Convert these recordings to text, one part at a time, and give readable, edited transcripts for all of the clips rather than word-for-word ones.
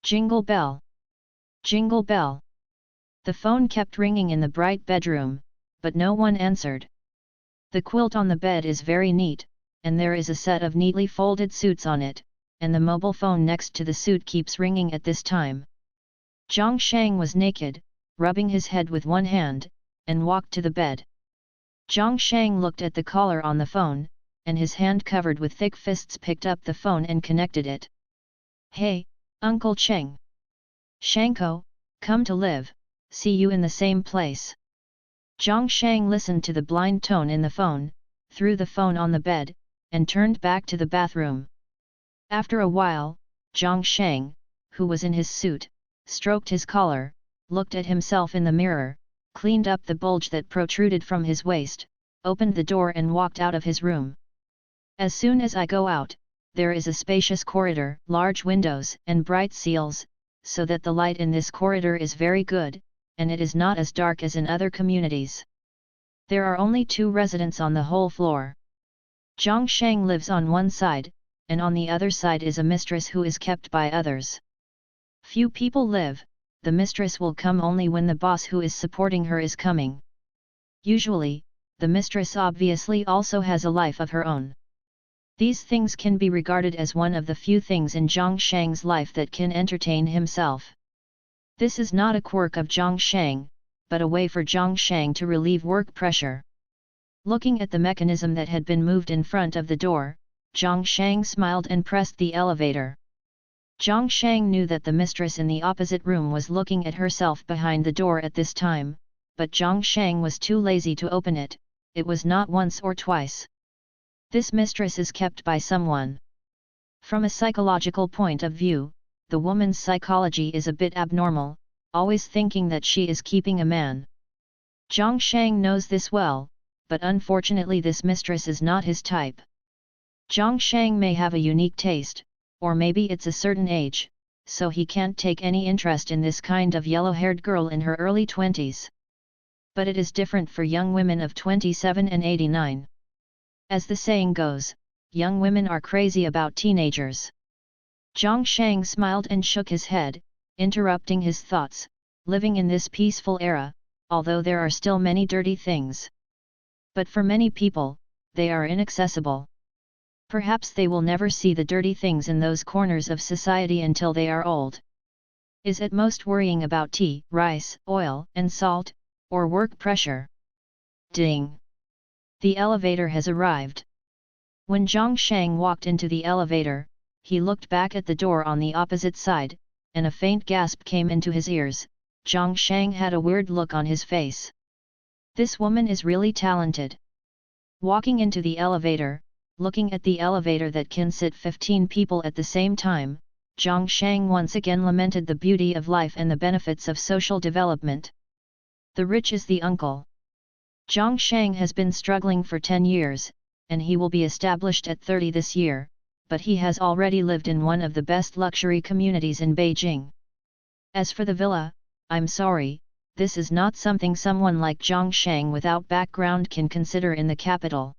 Jingle bell. Jingle bell. The phone kept ringing in the bright bedroom, but no one answered. The quilt on the bed is very neat, and there is a set of neatly folded suits on it, and the mobile phone next to the suit keeps ringing at this time. Zhang Shang was naked, rubbing his head with one hand, and walked to the bed. Zhang Shang looked at the caller on the phone, and his hand covered with thick fists picked up the phone and connected it. "Hey, Uncle Cheng. Shanko, come to live, see you in the same place." Zhang Shang listened to the blind tone in the phone, threw the phone on the bed, and turned back to the bathroom. After a while, Zhang Shang, who was in his suit, stroked his collar, looked at himself in the mirror, cleaned up the bulge that protruded from his waist, opened the door and walked out of his room. "As soon as I go out, there is a spacious corridor, large windows and bright ceils, so that the light in this corridor is very good, and it is not as dark as in other communities. There are only 2 residents on the whole floor. Zhang Shang lives on one side, and on the other side is a mistress who is kept by others. Few people live, the mistress will come only when the boss who is supporting her is coming. Usually, the mistress obviously also has a life of her own. These things can be regarded as one of the few things in Zhang Shang's life that can entertain himself. This is not a quirk of Zhang Shang, but a way for Zhang Shang to relieve work pressure." Looking at the mechanism that had been moved in front of the door, Zhang Shang smiled and pressed the elevator. Zhang Shang knew that the mistress in the opposite room was looking at herself behind the door at this time, but Zhang Shang was too lazy to open it. It was not once or twice. This mistress is kept by someone. From a psychological point of view, the woman's psychology is a bit abnormal, always thinking that she is keeping a man. Zhang Shang knows this well, but unfortunately this mistress is not his type. Zhang Shang may have a unique taste, or maybe it's a certain age, so he can't take any interest in this kind of yellow-haired girl in her early 20s. But it is different for young women of 27 and 89. As the saying goes, young women are crazy about teenagers. Zhang Shang smiled and shook his head, interrupting his thoughts, living in this peaceful era, although there are still many dirty things. But for many people, they are inaccessible. Perhaps they will never see the dirty things in those corners of society until they are old. Is at most worrying about tea, rice, oil and salt, or work pressure. Ding! The elevator has arrived. When Zhang Shang walked into the elevator, he looked back at the door on the opposite side, and a faint gasp came into his ears. Zhang Shang had a weird look on his face. This woman is really talented. Walking into the elevator, looking at the elevator that can sit 15 people at the same time, Zhang Shang once again lamented the beauty of life and the benefits of social development. The rich is the uncle. Zhang Shang has been struggling for 10 years, and he will be established at 30 this year, but he has already lived in one of the best luxury communities in Beijing. As for the villa, I'm sorry, this is not something someone like Zhang Shang without background can consider in the capital.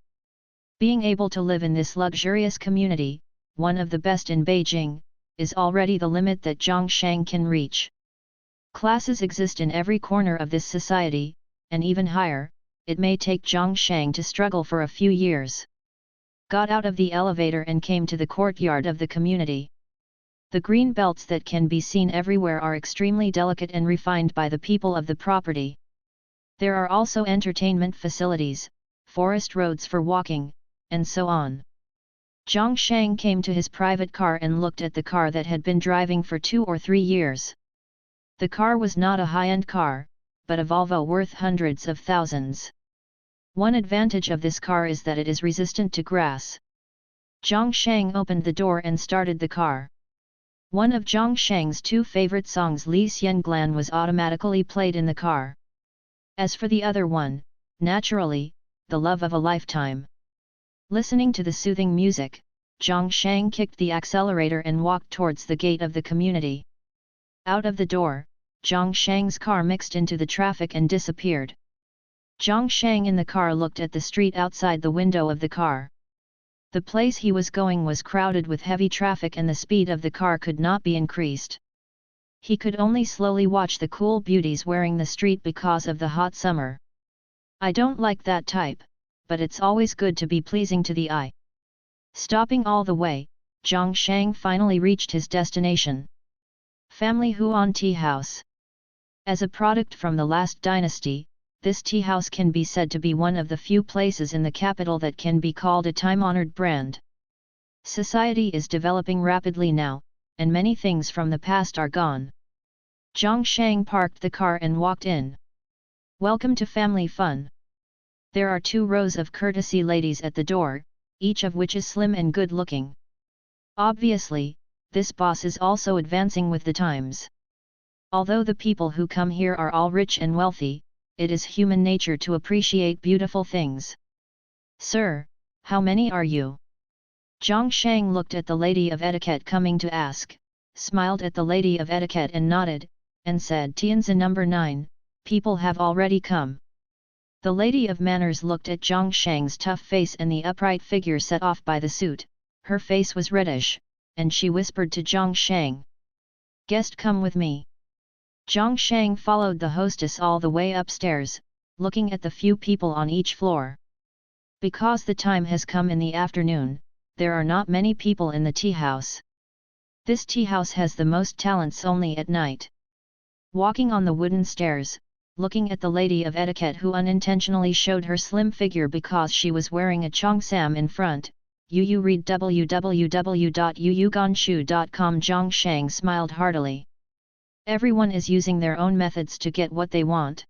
Being able to live in this luxurious community, one of the best in Beijing, is already the limit that Zhang Shang can reach. Classes exist in every corner of this society, and even higher. It may take Zhang Shang to struggle for a few years. Got out of the elevator and came to the courtyard of the community. The green belts that can be seen everywhere are extremely delicate and refined by the people of the property. There are also entertainment facilities, forest roads for walking, and so on. Zhang Shang came to his private car and looked at the car that had been driving for 2 or 3 years. The car was not a high-end car, but a Volvo worth hundreds of thousands. One advantage of this car is that it is resistant to grass. Zhang Shang opened the door and started the car. One of Zhang Shang's 2 favorite songs, Li Xian Glan, was automatically played in the car. As for the other one, naturally, The Love of a Lifetime. Listening to the soothing music, Zhang Shang kicked the accelerator and walked towards the gate of the community. Out of the door, Zhang Shang's car mixed into the traffic and disappeared. Zhang Shang in the car looked at the street outside the window of the car. The place he was going was crowded with heavy traffic and the speed of the car could not be increased. He could only slowly watch the cool beauties wearing the street because of the hot summer. I don't like that type, but it's always good to be pleasing to the eye. Stopping all the way, Zhang Shang finally reached his destination. Family Huan Tea House. As a product from the last dynasty, this tea house can be said to be one of the few places in the capital that can be called a time-honored brand. Society is developing rapidly now, and many things from the past are gone. Zhang Shang parked the car and walked in. Welcome to Family Fun. There are 2 rows of courtesy ladies at the door, each of which is slim and good-looking. Obviously, this boss is also advancing with the times. Although the people who come here are all rich and wealthy, it is human nature to appreciate beautiful things. Sir, how many are you? Zhang Shang looked at the lady of etiquette coming to ask, smiled at the lady of etiquette and nodded, and said Tianzi number 9, people have already come. The lady of manners looked at Zhang Shang's tough face and the upright figure set off by the suit, her face was reddish, and she whispered to Zhang Shang. Guest, come with me. Zhang Shang followed the hostess all the way upstairs, looking at the few people on each floor. Because the time has come in the afternoon, there are not many people in the tea house. This tea house has the most talents only at night. Walking on the wooden stairs, looking at the lady of etiquette who unintentionally showed her slim figure because she was wearing a cheongsam in front, Yu read www.yuyuganshu.com. Zhang Shang smiled heartily. Everyone is using their own methods to get what they want.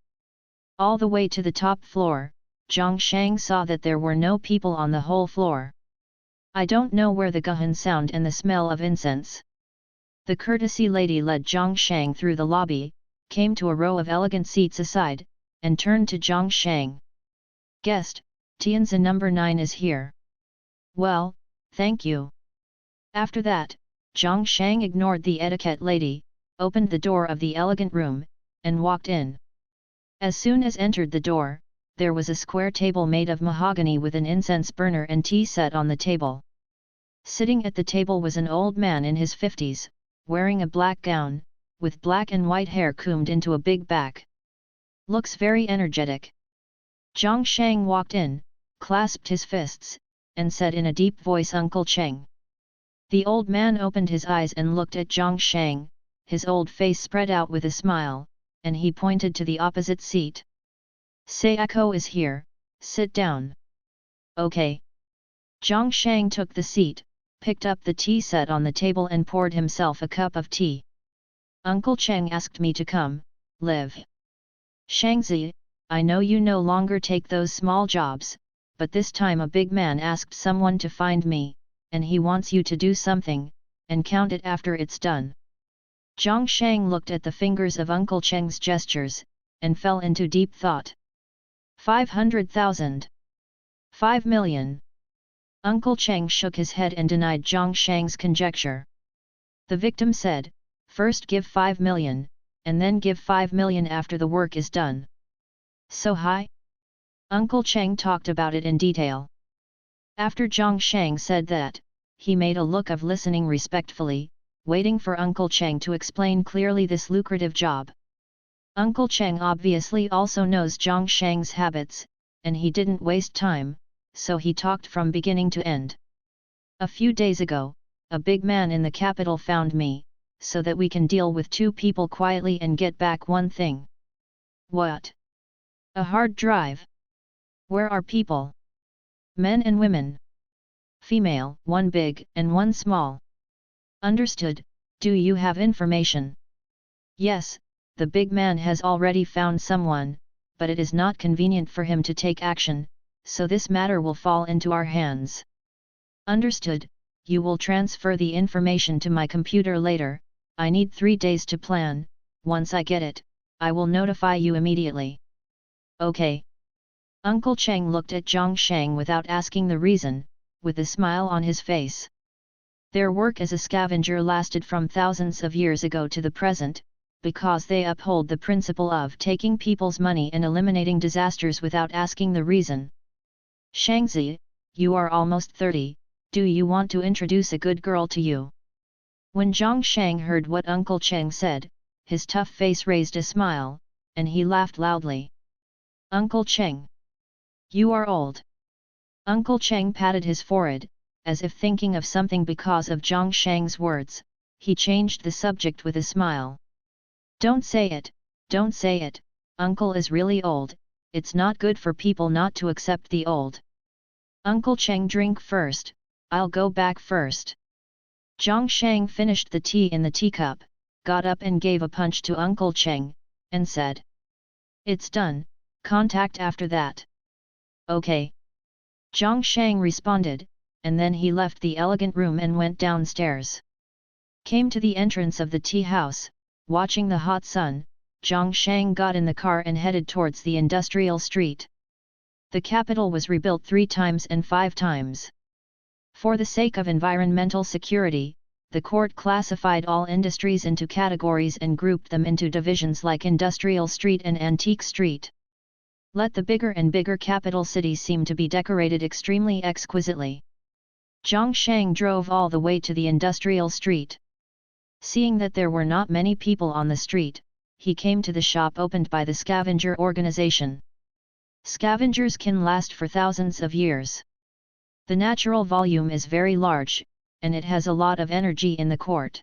All the way to the top floor, Zhang Shang saw that there were no people on the whole floor. I don't know where the gahan sound and the smell of incense. The courtesy lady led Zhang Shang through the lobby, came to a row of elegant seats aside, and turned to Zhang Shang. Guest, Tianzi number 9 is here. Well, thank you. After that, Zhang Shang ignored the etiquette lady, opened the door of the elegant room, and walked in. As soon as entered the door, there was a square table made of mahogany with an incense burner and tea set on the table. Sitting at the table was an old man in his 50s, wearing a black gown, with black and white hair combed into a big back. Looks very energetic. Zhang Shang walked in, clasped his fists, and said in a deep voice, Uncle Cheng. The old man opened his eyes and looked at Zhang Shang, his old face spread out with a smile, and he pointed to the opposite seat. Sayako is here, sit down. Okay. Zhang Shang took the seat, picked up the tea set on the table and poured himself a cup of tea. Uncle Cheng asked me to come, live. Shangzi, I know you no longer take those small jobs, but this time a big man asked someone to find me, and he wants you to do something, and count it after it's done. Zhang Shang looked at the fingers of Uncle Cheng's gestures, and fell into deep thought. 500,000. 5 million. Uncle Cheng shook his head and denied Zhang Shang's conjecture. The victim said, first give 5 million, and then give 5 million after the work is done. So high? Uncle Cheng talked about it in detail. After Zhang Shang said that, he made a look of listening respectfully, waiting for Uncle Cheng to explain clearly this lucrative job. Uncle Cheng obviously also knows Zhang Shang's habits, and he didn't waste time, so he talked from beginning to end. A few days ago, a big man in the capital found me, so that we can deal with 2 people quietly and get back one thing. What? A hard drive? Where are people? Men and women. Female, 1 big and 1 small. Understood, do you have information? Yes, the big man has already found someone, but it is not convenient for him to take action, so this matter will fall into our hands. Understood, you will transfer the information to my computer later. I need 3 days to plan. Once I get it, I will notify you immediately. Okay. Uncle Cheng looked at Zhang Shang without asking the reason, with a smile on his face. Their work as a scavenger lasted from thousands of years ago to the present, because they uphold the principle of taking people's money and eliminating disasters without asking the reason. Shangzi, you are almost 30, do you want to introduce a good girl to you? When Zhang Shang heard what Uncle Cheng said, his tough face raised a smile, and he laughed loudly. Uncle Cheng! You are old. Uncle Cheng patted his forehead, as if thinking of something because of Zhang Shang's words. He changed the subject with a smile. Don't say it, don't say it, Uncle is really old, it's not good for people not to accept the old. Uncle Cheng drink first, I'll go back first. Zhang Shang finished the tea in the teacup, got up and gave a punch to Uncle Cheng, and said. It's done, contact after that. Okay. Zhang Shang responded, and then he left the elegant room and went downstairs. Came to the entrance of the tea house, watching the hot sun, Zhang Shang got in the car and headed towards the industrial street. The capital was rebuilt 3 times and 5 times. For the sake of environmental security, the court classified all industries into categories and grouped them into divisions like Industrial Street and Antique Street. Let the bigger and bigger capital cities seem to be decorated extremely exquisitely. Zhang Shang drove all the way to the industrial street. Seeing that there were not many people on the street, he came to the shop opened by the scavenger organization. Scavengers can last for thousands of years. The natural volume is very large, and it has a lot of energy in the court.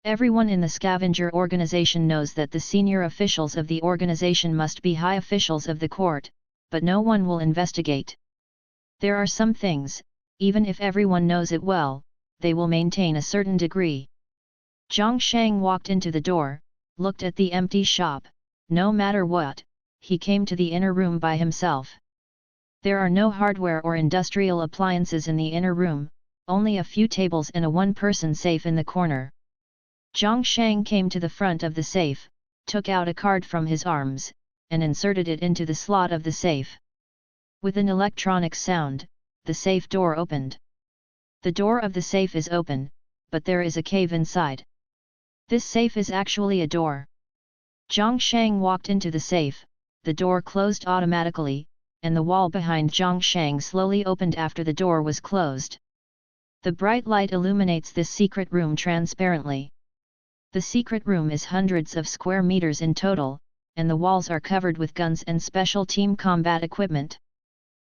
Everyone in the scavenger organization knows that the senior officials of the organization must be high officials of the court, but no one will investigate. There are some things, even if everyone knows it well, they will maintain a certain degree. Zhang Shang walked into the door, looked at the empty shop, no matter what, he came to the inner room by himself. There are no hardware or industrial appliances in the inner room, only a few tables and a one-person safe in the corner. Zhang Shang came to the front of the safe, took out a card from his arms, and inserted it into the slot of the safe. With an electronic sound, the safe door opened. The door of the safe is open, but there is a cave inside. This safe is actually a door. Zhang Shang walked into the safe, the door closed automatically, and the wall behind Zhang Shang slowly opened after the door was closed. The bright light illuminates this secret room transparently. The secret room is hundreds of square meters in total, and the walls are covered with guns and special team combat equipment.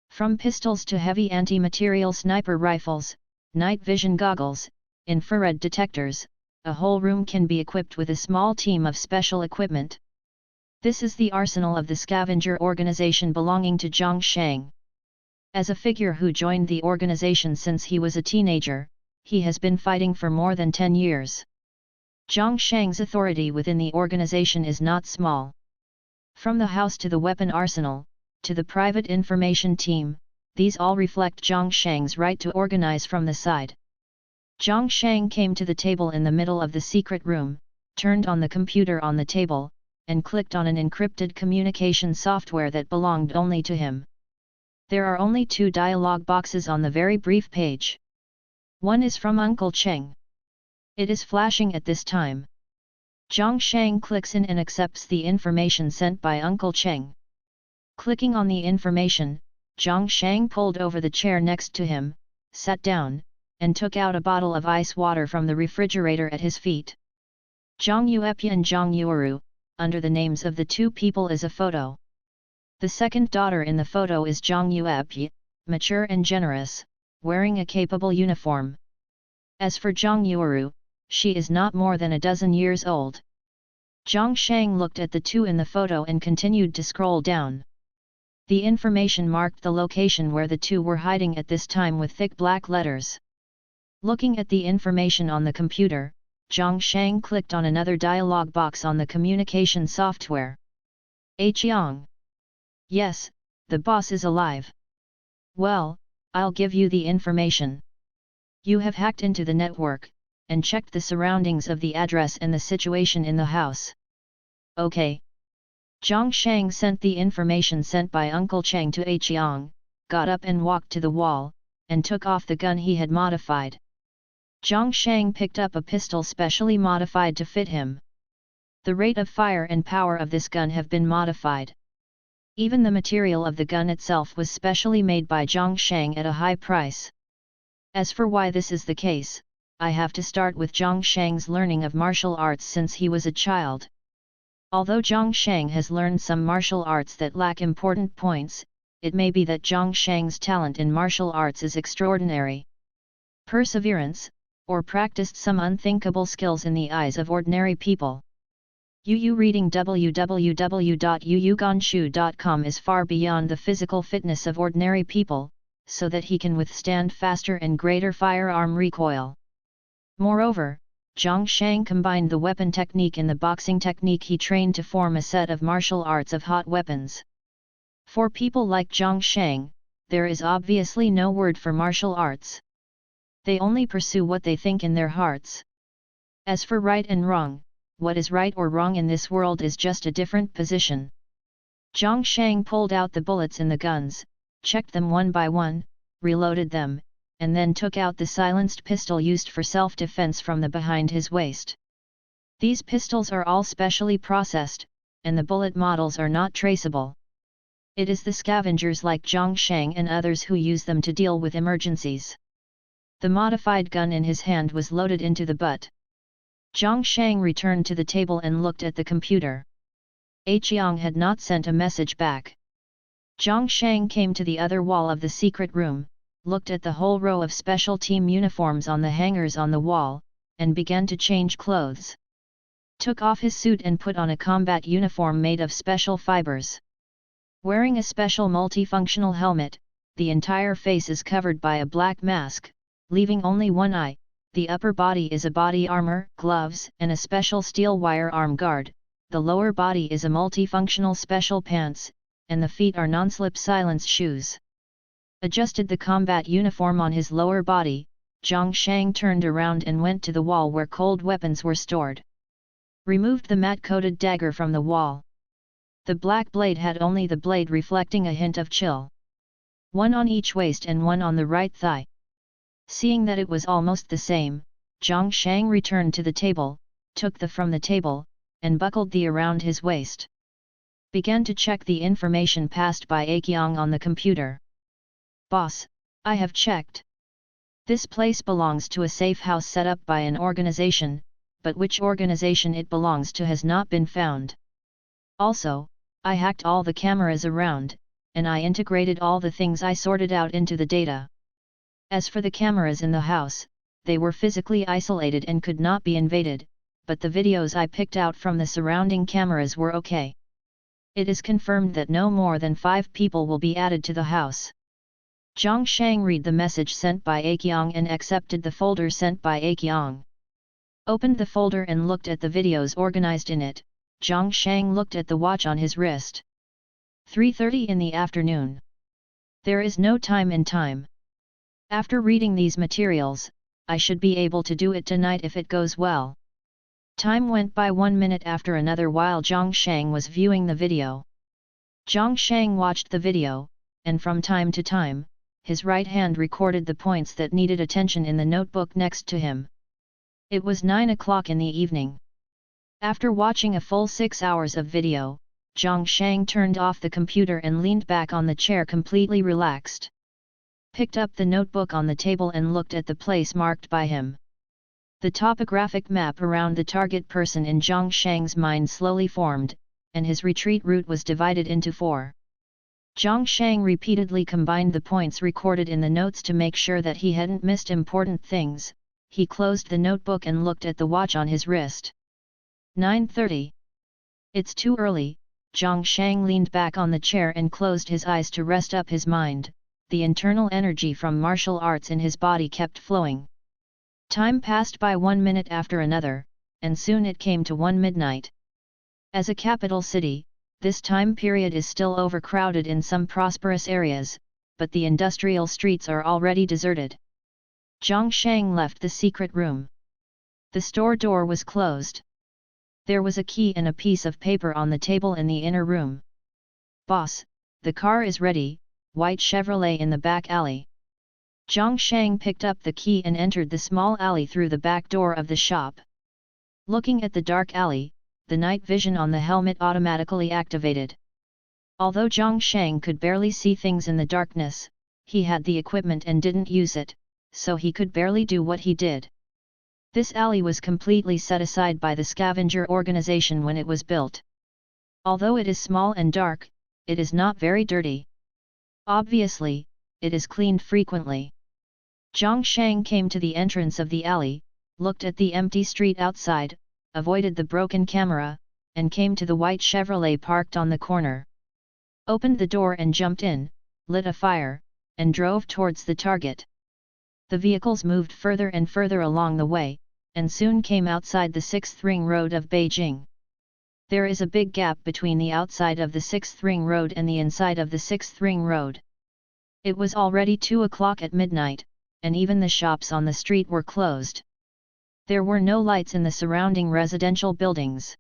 From pistols to heavy anti-material sniper rifles, night vision goggles, infrared detectors, a whole room can be equipped with a small team of special equipment. This is the arsenal of the scavenger organization belonging to Zhang Shang. As a figure who joined the organization since he was a teenager, he has been fighting for more than 10 years. Zhang Shang's authority within the organization is not small. From the house to the weapon arsenal, to the private information team, these all reflect Zhang Shang's right to organize from the side. Zhang Shang came to the table in the middle of the secret room, turned on the computer on the table, and clicked on an encrypted communication software that belonged only to him. There are only 2 dialog boxes on the very brief page. One is from Uncle Cheng. It is flashing at this time. Zhang Shang clicks in and accepts the information sent by Uncle Cheng. Clicking on the information, Zhang Shang pulled over the chair next to him, sat down, and took out a bottle of ice water from the refrigerator at his feet. Zhang Yuepie and Zhang Yueru, under the names of the 2 people is a photo. The second daughter in the photo is Zhang Yuepie, mature and generous, wearing a capable uniform. As for Zhang Yueru, she is not more than a dozen years old. Zhang Shang looked at the 2 in the photo and continued to scroll down. The information marked the location where the 2 were hiding at this time with thick black letters. Looking at the information on the computer, Zhang Shang clicked on another dialog box on the communication software. Chiang. Yes, the boss is alive. Well, I'll give you the information. You have hacked into the network, and checked the surroundings of the address and the situation in the house. Okay. Zhang Shang sent the information sent by Uncle Cheng to Chiang, got up and walked to the wall, and took off the gun he had modified. Zhang Shang picked up a pistol specially modified to fit him. The rate of fire and power of this gun have been modified. Even the material of the gun itself was specially made by Zhang Shang at a high price. As for why this is the case, I have to start with Zhang Shang's learning of martial arts since he was a child. Although Zhang Shang has learned some martial arts that lack important points, it may be that Zhang Shang's talent in martial arts is extraordinary. Perseverance, or practiced some unthinkable skills in the eyes of ordinary people. Yu reading www.yuyuganshu.com is far beyond the physical fitness of ordinary people, so that he can withstand faster and greater firearm recoil. Moreover, Zhang Shang combined the weapon technique in the boxing technique he trained to form a set of martial arts of hot weapons. For people like Zhang Shang, there is obviously no word for martial arts. They only pursue what they think in their hearts. As for right and wrong, what is right or wrong in this world is just a different position. Zhang Shang pulled out the bullets in the guns, checked them one by one, reloaded them, and then took out the silenced pistol used for self-defense from the behind his waist. These pistols are all specially processed, and the bullet models are not traceable. It is the scavengers like Zhang Shang and others who use them to deal with emergencies. The modified gun in his hand was loaded into the butt. Zhang Shang returned to the table and looked at the computer. Aqiang had not sent a message back. Zhang Shang came to the other wall of the secret room, looked at the whole row of special team uniforms on the hangers on the wall, and began to change clothes. Took off his suit and put on a combat uniform made of special fibers. Wearing a special multifunctional helmet, the entire face is covered by a black mask, leaving only one eye. The upper body is a body armor, gloves, and a special steel wire arm guard. The lower body is a multifunctional special pants, and the feet are non-slip silence shoes. Adjusted the combat uniform on his lower body, Zhang Shang turned around and went to the wall where cold weapons were stored. Removed the matte-coated dagger from the wall. The black blade had only the blade reflecting a hint of chill. One on each waist and one on the right thigh. Seeing that it was almost the same, Zhang Shang returned to the table, took the from the table, and buckled the around his waist. Began to check the information passed by Aqiang on the computer. Boss, I have checked. This place belongs to a safe house set up by an organization, but which organization it belongs to has not been found. Also, I hacked all the cameras around, and I integrated all the things I sorted out into the data. As for the cameras in the house, they were physically isolated and could not be invaded, but the videos I picked out from the surrounding cameras were okay. It is confirmed that no more than 5 people will be added to the house. Zhang Shang read the message sent by Aqiang and accepted the folder sent by Aqiang. Opened the folder and looked at the videos organized in it. Zhang Shang looked at the watch on his wrist. 3:30 in the afternoon. There is no time in time. After reading these materials, I should be able to do it tonight if it goes well. Time went by 1 minute after another while Zhang Shang was viewing the video. Zhang Shang watched the video, and from time to time, his right hand recorded the points that needed attention in the notebook next to him. It was 9 o'clock in the evening. After watching a full 6 hours of video, Zhang Shang turned off the computer and leaned back on the chair completely relaxed. Picked up the notebook on the table and looked at the place marked by him. The topographic map around the target person in Zhang Shang's mind slowly formed, and his retreat route was divided into 4. Zhang Shang repeatedly combined the points recorded in the notes to make sure that he hadn't missed important things. He closed the notebook and looked at the watch on his wrist. 9:30. It's too early. Zhang Shang leaned back on the chair and closed his eyes to rest up his mind. The internal energy from martial arts in his body kept flowing. Time passed by 1 minute after another, and soon it came to 1 midnight. As a capital city, this time period is still overcrowded in some prosperous areas, but the industrial streets are already deserted. Zhang Shang left the secret room. The store door was closed. There was a key and a piece of paper on the table in the inner room. Boss, the car is ready. White Chevrolet in the back alley. Zhang Shang picked up the key and entered the small alley through the back door of the shop. Looking at the dark alley, the night vision on the helmet automatically activated. Although Zhang Shang could barely see things in the darkness, he had the equipment and didn't use it, so he could barely do what he did. This alley was completely set aside by the scavenger organization when it was built. Although it is small and dark, it is not very dirty. Obviously, it is cleaned frequently. Zhang Shang came to the entrance of the alley, looked at the empty street outside, avoided the broken camera, and came to the white Chevrolet parked on the corner. Opened the door and jumped in, lit a fire, and drove towards the target. The vehicles moved further and further along the way, and soon came outside the 6th Ring Road of Beijing. There is a big gap between the outside of the 6th Ring Road and the inside of the 6th Ring Road. It was already 2 o'clock at midnight, and even the shops on the street were closed. There were no lights in the surrounding residential buildings.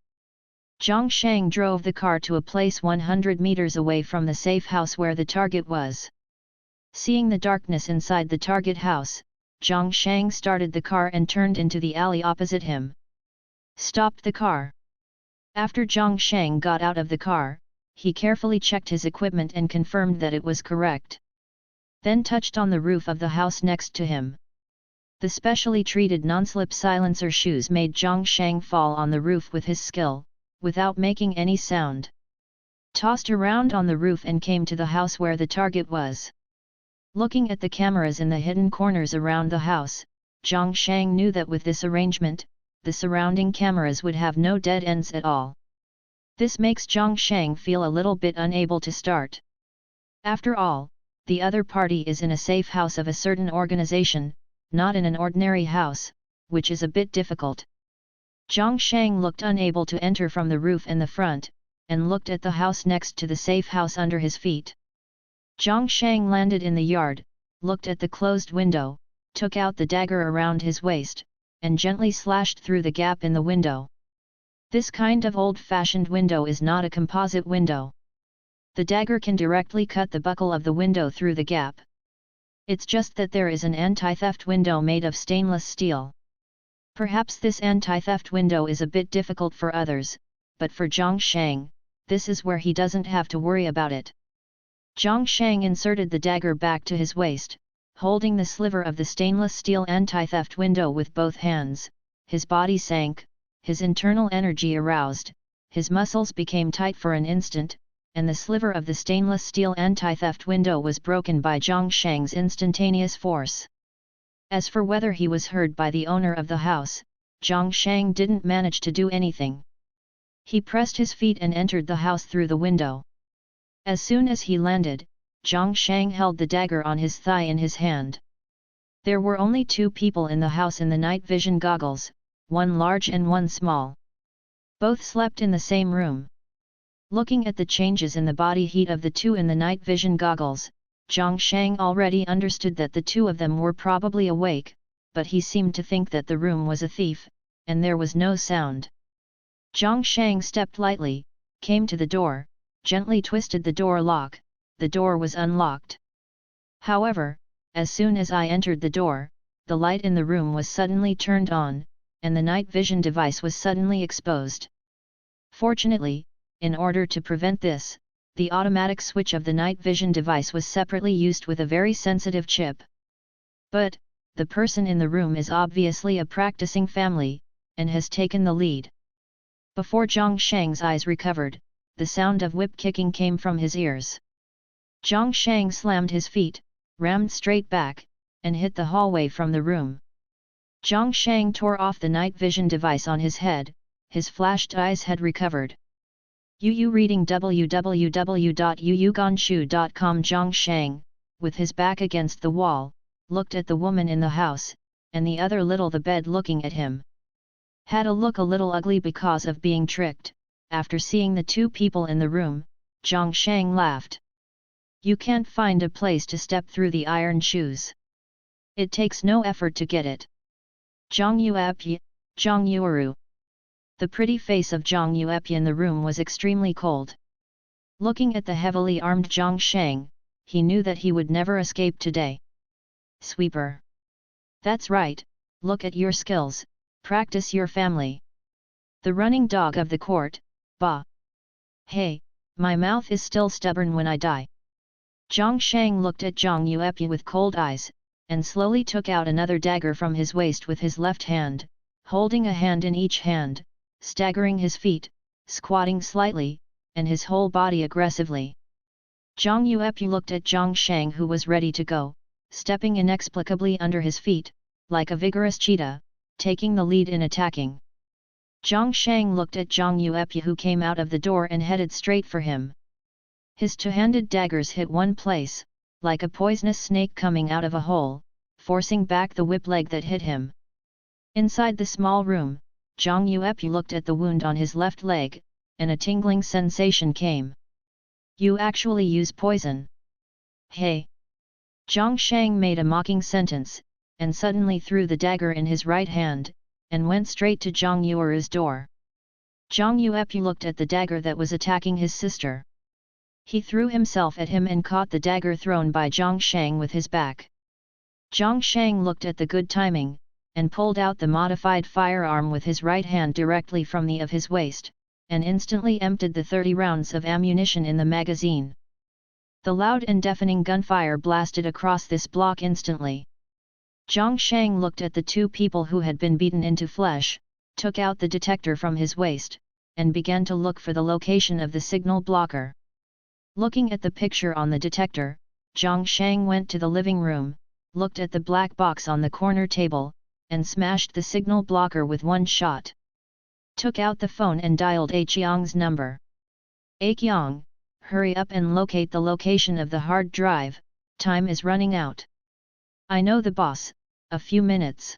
Zhang Shang drove the car to a place 100 meters away from the safe house where the target was. Seeing the darkness inside the target house, Zhang Shang started the car and turned into the alley opposite him. Stopped the car. After Zhang Shang got out of the car, he carefully checked his equipment and confirmed that it was correct. Then touched on the roof of the house next to him. The specially treated non-slip silencer shoes made Zhang Shang fall on the roof with his skill, without making any sound. Tossed around on the roof and came to the house where the target was. Looking at the cameras in the hidden corners around the house, Zhang Shang knew that with this arrangement, the surrounding cameras would have no dead ends at all. This makes Zhang Shang feel a little bit unable to start. After all, the other party is in a safe house of a certain organization, not in an ordinary house, which is a bit difficult. Zhang Shang looked unable to enter from the roof and the front, and looked at the house next to the safe house under his feet. Zhang Shang landed in the yard, looked at the closed window, took out the dagger around his waist, and gently slashed through the gap in the window. This kind of old-fashioned window is not a composite window. The dagger can directly cut the buckle of the window through the gap. It's just that there is an anti-theft window made of stainless steel. Perhaps this anti-theft window is a bit difficult for others, but for Zhang Shang, this is where he doesn't have to worry about it. Zhang Shang inserted the dagger back to his waist, holding the sliver of the stainless steel anti-theft window with both hands. His body sank, his internal energy aroused, his muscles became tight for an instant, and the sliver of the stainless steel anti-theft window was broken by Zhang Shang's instantaneous force. As for whether he was heard by the owner of the house, Zhang Shang didn't manage to do anything. He pressed his feet and entered the house through the window. As soon as he landed, Zhang Shang held the dagger on his thigh in his hand. There were only 2 people in the house in the night vision goggles, one large and one small. Both slept in the same room. Looking at the changes in the body heat of the 2 in the night vision goggles, Zhang Shang already understood that the 2 of them were probably awake, but he seemed to think that the room was a thief, and there was no sound. Zhang Shang stepped lightly, came to the door, gently twisted the door lock. The door was unlocked. However, as soon as I entered the door, the light in the room was suddenly turned on, and the night vision device was suddenly exposed. Fortunately, in order to prevent this, the automatic switch of the night vision device was separately used with a very sensitive chip. But, the person in the room is obviously a practicing family, and has taken the lead. Before Zhang Shang's eyes recovered, the sound of whip kicking came from his ears. Zhang Shang slammed his feet, rammed straight back, and hit the hallway from the room. Zhang Shang tore off the night vision device on his head, his flashed eyes had recovered. Yu reading www.yuyuganshu.com. Zhang Shang, with his back against the wall, looked at the woman in the house, and the other little the bed looking at him. Had a look a little ugly because of being tricked. After seeing the 2 people in the room, Zhang Shang laughed. You can't find a place to step through the iron shoes. It takes no effort to get it. Zhang Yuepyi, Zhang Yueru. The pretty face of Zhang Yuepyi in the room was extremely cold. Looking at the heavily armed Zhang Shang, he knew that he would never escape today. Sweeper. That's right, look at your skills, practice your family. The running dog of the court, bah. Hey, my mouth is still stubborn when I die. Zhang Shang looked at Zhang Yuepyi with cold eyes, and slowly took out another dagger from his waist with his left hand, holding a hand in each hand, staggering his feet, squatting slightly, and his whole body aggressively. Zhang Yuepu looked at Zhang Shang, who was ready to go, stepping inexplicably under his feet, like a vigorous cheetah, taking the lead in attacking. Zhang Shang looked at Zhang Yuepu, who came out of the door and headed straight for him. His two-handed daggers hit one place, like a poisonous snake coming out of a hole, forcing back the whip leg that hit him. Inside the small room, Zhang Yuepu looked at the wound on his left leg, and a tingling sensation came. You actually use poison? Hey! Zhang Shang made a mocking sentence, and suddenly threw the dagger in his right hand, and went straight to Zhang Yueru's door. Zhang Yuepu looked at the dagger that was attacking his sister. He threw himself at him and caught the dagger thrown by Zhang Shang with his back. Zhang Shang looked at the good timing, and pulled out the modified firearm with his right hand directly from the of his waist, and instantly emptied the 30 rounds of ammunition in the magazine. The loud and deafening gunfire blasted across this block instantly. Zhang Shang looked at the two people who had been beaten into flesh, took out the detector from his waist, and began to look for the location of the signal blocker. Looking at the picture on the detector, Zhang Shang went to the living room, looked at the black box on the corner table, and smashed the signal blocker with one shot. Took out the phone and dialed A Qiang's number. A Qiang, hurry up and locate the location of the hard drive, time is running out. I know the boss, a few minutes.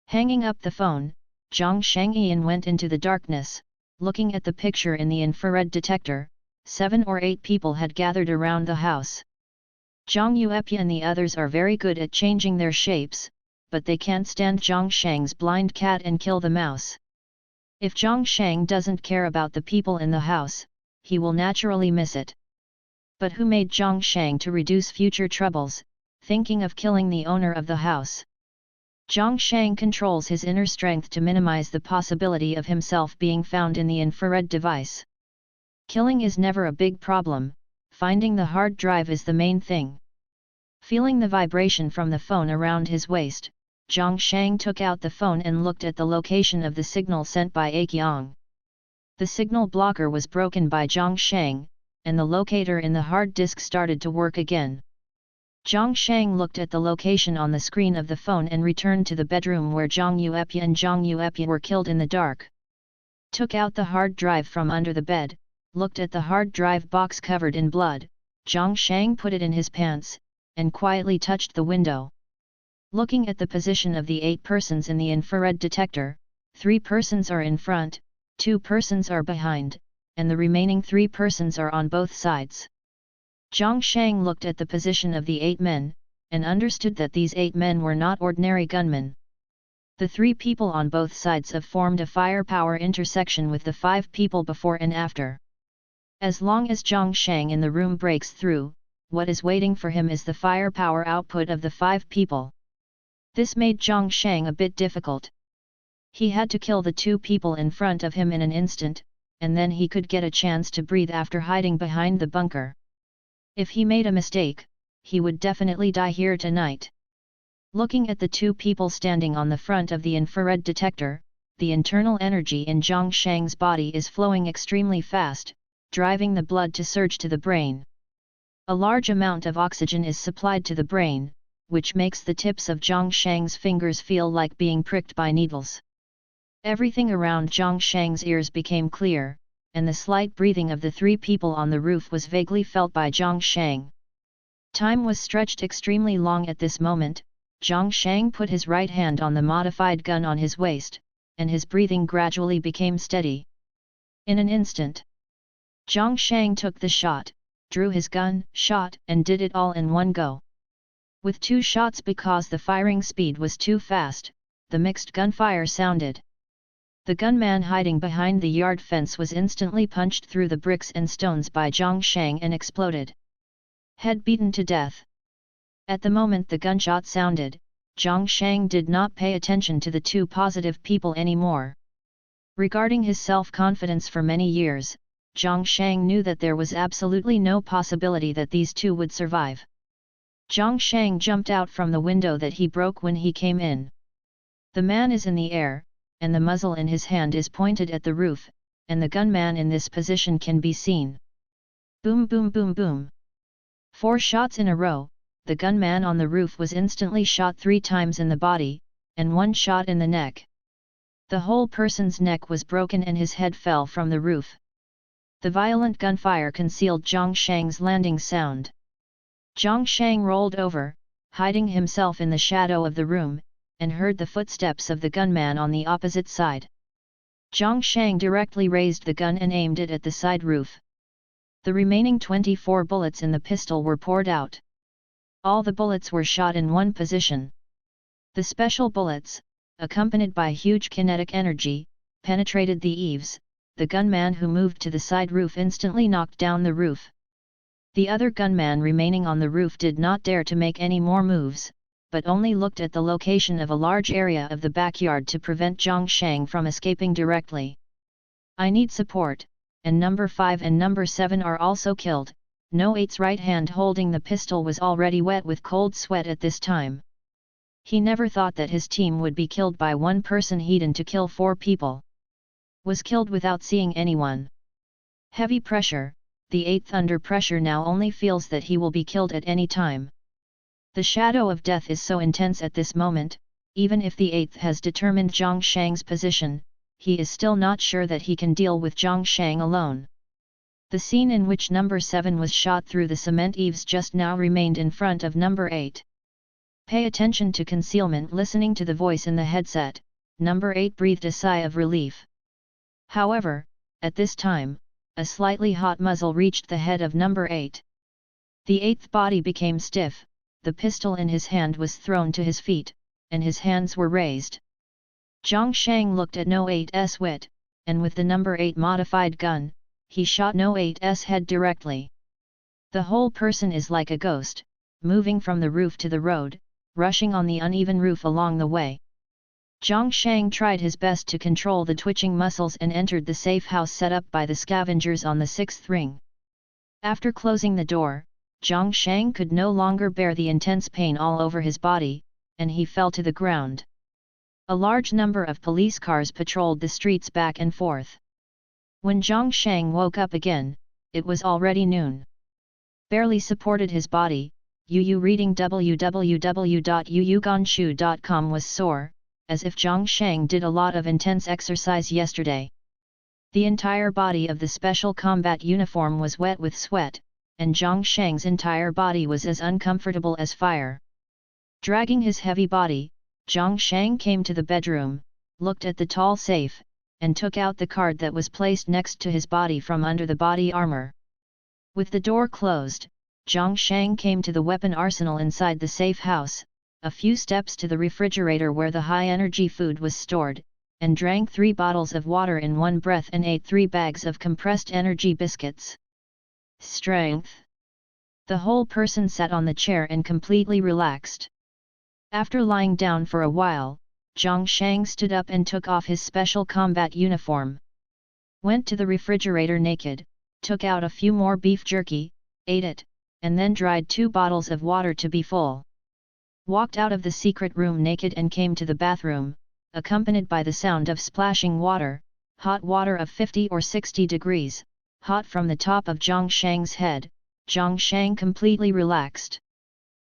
Hanging up the phone, Zhang Shangyan went into the darkness, looking at the picture in the infrared detector. 7 or 8 people had gathered around the house. Zhang Yuepu and the others are very good at changing their shapes, but they can't stand Zhang Shang's blind cat and kill the mouse. If Zhang Shang doesn't care about the people in the house, he will naturally miss it. But who made Zhang Shang to reduce future troubles, thinking of killing the owner of the house? Zhang Shang controls his inner strength to minimize the possibility of himself being found in the infrared device. Killing is never a big problem, finding the hard drive is the main thing. Feeling the vibration from the phone around his waist, Zhang Shang took out the phone and looked at the location of the signal sent by A Qiang. The signal blocker was broken by Zhang Shang, and the locator in the hard disk started to work again. Zhang Shang looked at the location on the screen of the phone and returned to the bedroom where Zhang Yuepu and Zhang Yuepu were killed in the dark. Took out the hard drive from under the bed, looked at the hard drive box covered in blood. Zhang Shang put it in his pants, and quietly touched the window. Looking at the position of the 8 persons in the infrared detector, 3 persons are in front, 2 persons are behind, and the remaining 3 persons are on both sides. Zhang Shang looked at the position of the 8 men, and understood that these 8 men were not ordinary gunmen. The 3 people on both sides have formed a firepower intersection with the 5 people before and after. As long as Zhang Shang in the room breaks through, what is waiting for him is the firepower output of the 5 people. This made Zhang Shang a bit difficult. He had to kill the 2 people in front of him in an instant, and then he could get a chance to breathe after hiding behind the bunker. If he made a mistake, he would definitely die here tonight. Looking at the 2 people standing on the front of the infrared detector, the internal energy in Zhang Shang's body is flowing extremely fast, driving the blood to surge to the brain. A large amount of oxygen is supplied to the brain, which makes the tips of Zhang Shang's fingers feel like being pricked by needles. Everything around Zhang Shang's ears became clear, and the slight breathing of the 3 people on the roof was vaguely felt by Zhang Shang. Time was stretched extremely long at this moment. Zhang Shang put his right hand on the modified gun on his waist, and his breathing gradually became steady. In an instant, Zhang Shang took the shot, drew his gun, shot, and did it all in one go. With 2 shots because the firing speed was too fast, the mixed gunfire sounded. The gunman hiding behind the yard fence was instantly punched through the bricks and stones by Zhang Shang and exploded. Head beaten to death. At the moment the gunshot sounded, Zhang Shang did not pay attention to the 2 positive people anymore. Regarding his self-confidence for many years, Zhang Shang knew that there was absolutely no possibility that these 2 would survive. Zhang Shang jumped out from the window that he broke when he came in. The man is in the air, and the muzzle in his hand is pointed at the roof, and the gunman in this position can be seen. Boom boom boom boom. 4 shots in a row, the gunman on the roof was instantly shot 3 times in the body, and 1 shot in the neck. The whole person's neck was broken and his head fell from the roof. The violent gunfire concealed Zhang Shang's landing sound. Zhang Shang rolled over, hiding himself in the shadow of the room, and heard the footsteps of the gunman on the opposite side. Zhang Shang directly raised the gun and aimed it at the side roof. The remaining 24 bullets in the pistol were poured out. All the bullets were shot in one position. The special bullets, accompanied by huge kinetic energy, penetrated the eaves. The gunman who moved to the side roof instantly knocked down the roof. The other gunman remaining on the roof did not dare to make any more moves, but only looked at the location of a large area of the backyard to prevent Zhang Shang from escaping directly. I need support, and number 5 and number 7 are also killed. No 8's right hand holding the pistol was already wet with cold sweat at this time. He never thought that his team would be killed by one person. Hidden to kill 4 people. Was killed without seeing anyone. Heavy pressure, the 8th under pressure now only feels that he will be killed at any time. The shadow of death is so intense at this moment, even if the 8th has determined Zhang Shang's position, he is still not sure that he can deal with Zhang Shang alone. The scene in which number 7 was shot through the cement eaves just now remained in front of number 8. Pay attention to concealment. Listening to the voice in the headset, number 8 breathed a sigh of relief. However, at this time, a slightly hot muzzle reached the head of number 8. The 8th body became stiff, the pistol in his hand was thrown to his feet, and his hands were raised. Zhang Shang looked at No 8's wit, and with the number 8 modified gun, he shot No 8's head directly. The whole person is like a ghost, moving from the roof to the road, rushing on the uneven roof along the way. Zhang Shang tried his best to control the twitching muscles and entered the safe house set up by the scavengers on the 6th ring. After closing the door, Zhang Shang could no longer bear the intense pain all over his body, and he fell to the ground. A large number of police cars patrolled the streets back and forth. When Zhang Shang woke up again, it was already noon. Barely supported his body, Yu reading www.yuyuganshu.com was sore, as if Zhang Shang did a lot of intense exercise yesterday. The entire body of the special combat uniform was wet with sweat, and Zhang Shang's entire body was as uncomfortable as fire. Dragging his heavy body, Zhang Shang came to the bedroom, looked at the tall safe, and took out the card that was placed next to his body from under the body armor. With the door closed, Zhang Shang came to the weapon arsenal inside the safe house, a few steps to the refrigerator where the high-energy food was stored, and drank 3 bottles of water in one breath and ate 3 bags of compressed energy biscuits. Strength. The whole person sat on the chair and completely relaxed. After lying down for a while, Zhang Shang stood up and took off his special combat uniform. Went to the refrigerator naked, took out a few more beef jerky, ate it, and then dried 2 bottles of water to be full. Walked out of the secret room naked and came to the bathroom, accompanied by the sound of splashing water, hot water of 50 or 60 degrees, hot from the top of Zhang Shang's head. Zhang Shang completely relaxed.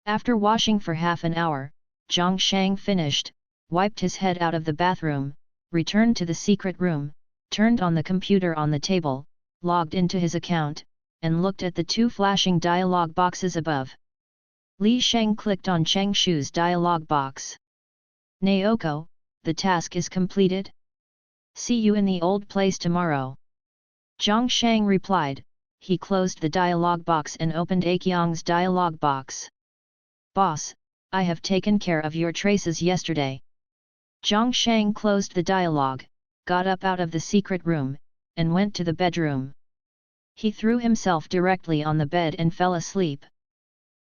After washing for half an hour, Zhang Shang finished, wiped his head out of the bathroom, returned to the secret room, turned on the computer on the table, logged into his account, and looked at the 2 flashing dialog boxes above. Li Sheng clicked on Cheng Shu's dialog box. Naoko, the task is completed. See you in the old place tomorrow. Zhang Shang replied. He closed the dialog box and opened Aqiang's dialog box. Boss, I have taken care of your traces yesterday. Zhang Shang closed the dialogue, got up out of the secret room, and went to the bedroom. He threw himself directly on the bed and fell asleep.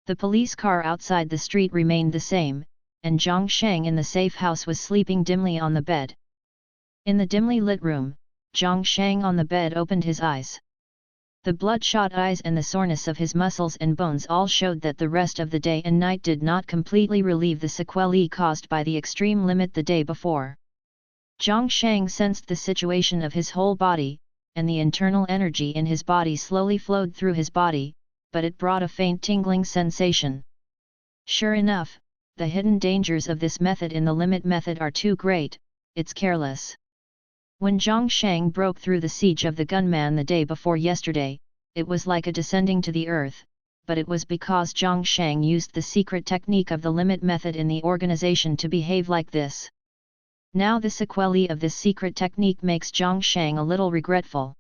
The police car outside the street remained the same, and Zhang Shang in the safe house was sleeping dimly on the bed. In the dimly lit room, Zhang Shang on the bed opened his eyes. The bloodshot eyes and the soreness of his muscles and bones all showed that the rest of the day and night did not completely relieve the sequelae caused by the extreme limit the day before. Zhang Shang sensed the situation of his whole body, and the internal energy in his body slowly flowed through his body, but it brought a faint tingling sensation. Sure enough, the hidden dangers of this method in the limit method are too great, it's careless. When Zhang Shang broke through the siege of the gunman the day before yesterday, it was like a descending to the earth, but it was because Zhang Shang used the secret technique of the limit method in the organization to behave like this. Now the sequelae of this secret technique makes Zhang Shang a little regretful.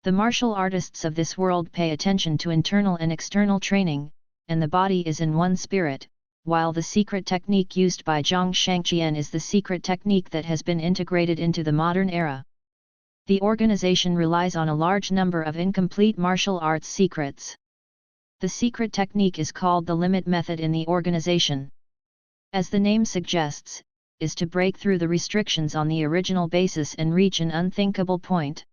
The martial artists of this world pay attention to internal and external training, and the body is in one spirit, while the secret technique used by Zhang Shangqian is the secret technique that has been integrated into the modern era. The organization relies on a large number of incomplete martial arts secrets. The secret technique is called the limit method in the organization. As the name suggests, is to break through the restrictions on the original basis and reach an unthinkable point.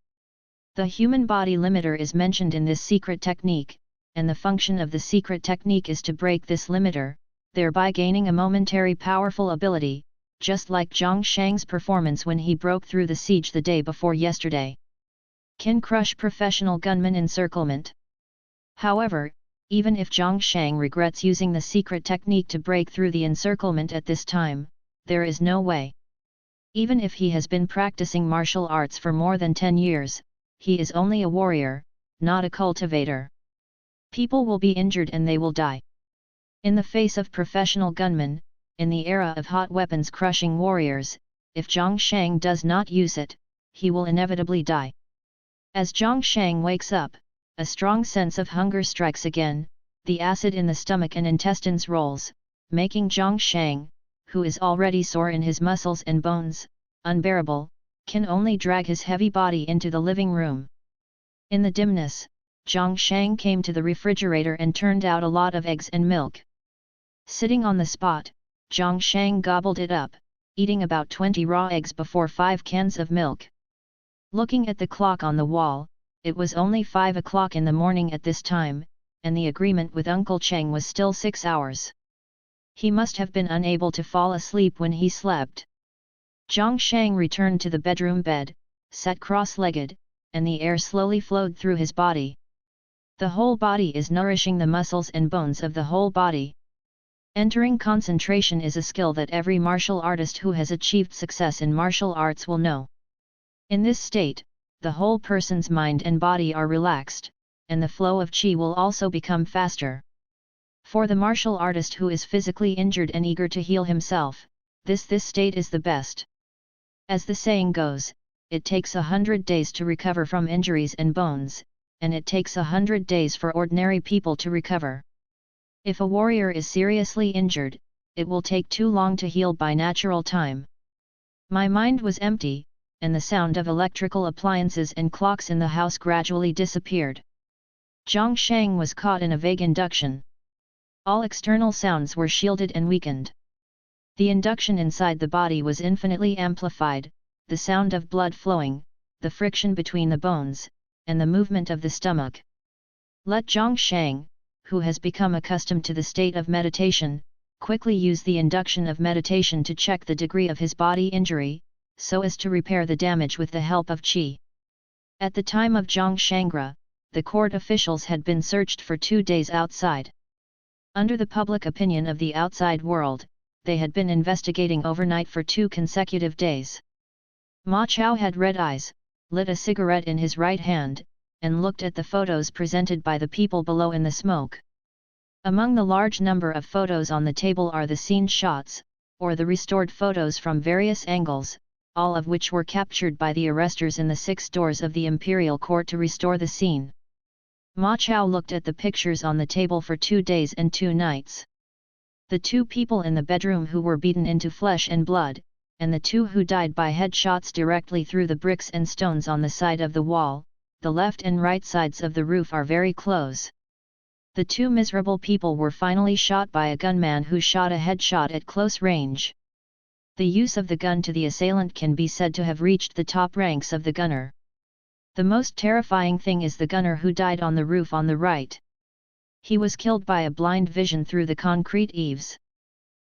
The human body limiter is mentioned in this secret technique, and the function of the secret technique is to break this limiter, thereby gaining a momentary powerful ability, just like Zhang Shang's performance when he broke through the siege the day before yesterday. Can crush professional gunmen encirclement. However, even if Zhang Shang regrets using the secret technique to break through the encirclement at this time, there is no way. Even if he has been practicing martial arts for more than 10 years, he is only a warrior, not a cultivator. People will be injured and they will die. In the face of professional gunmen, in the era of hot weapons crushing warriors, if Zhang Shang does not use it, he will inevitably die. As Zhang Shang wakes up, a strong sense of hunger strikes again, the acid in the stomach and intestines rolls, making Zhang Shang, who is already sore in his muscles and bones, unbearable, can only drag his heavy body into the living room. In the dimness, Zhang Shang came to the refrigerator and turned out a lot of eggs and milk. Sitting on the spot, Zhang Shang gobbled it up, eating about 20 raw eggs before 5 cans of milk. Looking at the clock on the wall, it was only 5 o'clock in the morning at this time, and the agreement with Uncle Cheng was still 6 hours. He must have been unable to fall asleep when he slept. Zhang Shang returned to the bedroom bed, sat cross-legged, and the air slowly flowed through his body. The whole body is nourishing the muscles and bones of the whole body. Entering concentration is a skill that every martial artist who has achieved success in martial arts will know. In this state, the whole person's mind and body are relaxed, and the flow of qi will also become faster. For the martial artist who is physically injured and eager to heal himself, this state is the best. As the saying goes, it takes 100 days to recover from injuries and bones, and it takes 100 days for ordinary people to recover. If a warrior is seriously injured, it will take too long to heal by natural time. My mind was empty, and the sound of electrical appliances and clocks in the house gradually disappeared. Zhang Shang was caught in a vague induction. All external sounds were shielded and weakened. The induction inside the body was infinitely amplified, the sound of blood flowing, the friction between the bones, and the movement of the stomach. Let Zhang Shang, who has become accustomed to the state of meditation, quickly use the induction of meditation to check the degree of his body injury, so as to repair the damage with the help of qi. At the time of Zhang Shangra, the court officials had been searched for 2 days outside. Under the public opinion of the outside world, they had been investigating overnight for 2 consecutive days. Ma Chao had red eyes, lit a cigarette in his right hand, and looked at the photos presented by the people below in the smoke. Among the large number of photos on the table are the scene shots, or the restored photos from various angles, all of which were captured by the arresters in the 6 doors of the imperial court to restore the scene. Ma Chao looked at the pictures on the table for 2 days and 2 nights. The 2 people in the bedroom who were beaten into flesh and blood, and the 2 who died by headshots directly through the bricks and stones on the side of the wall, the left and right sides of the roof are very close. The 2 miserable people were finally shot by a gunman who shot a headshot at close range. The use of the gun to the assailant can be said to have reached the top ranks of the gunner. The most terrifying thing is the gunner who died on the roof on the right. He was killed by a blind vision through the concrete eaves.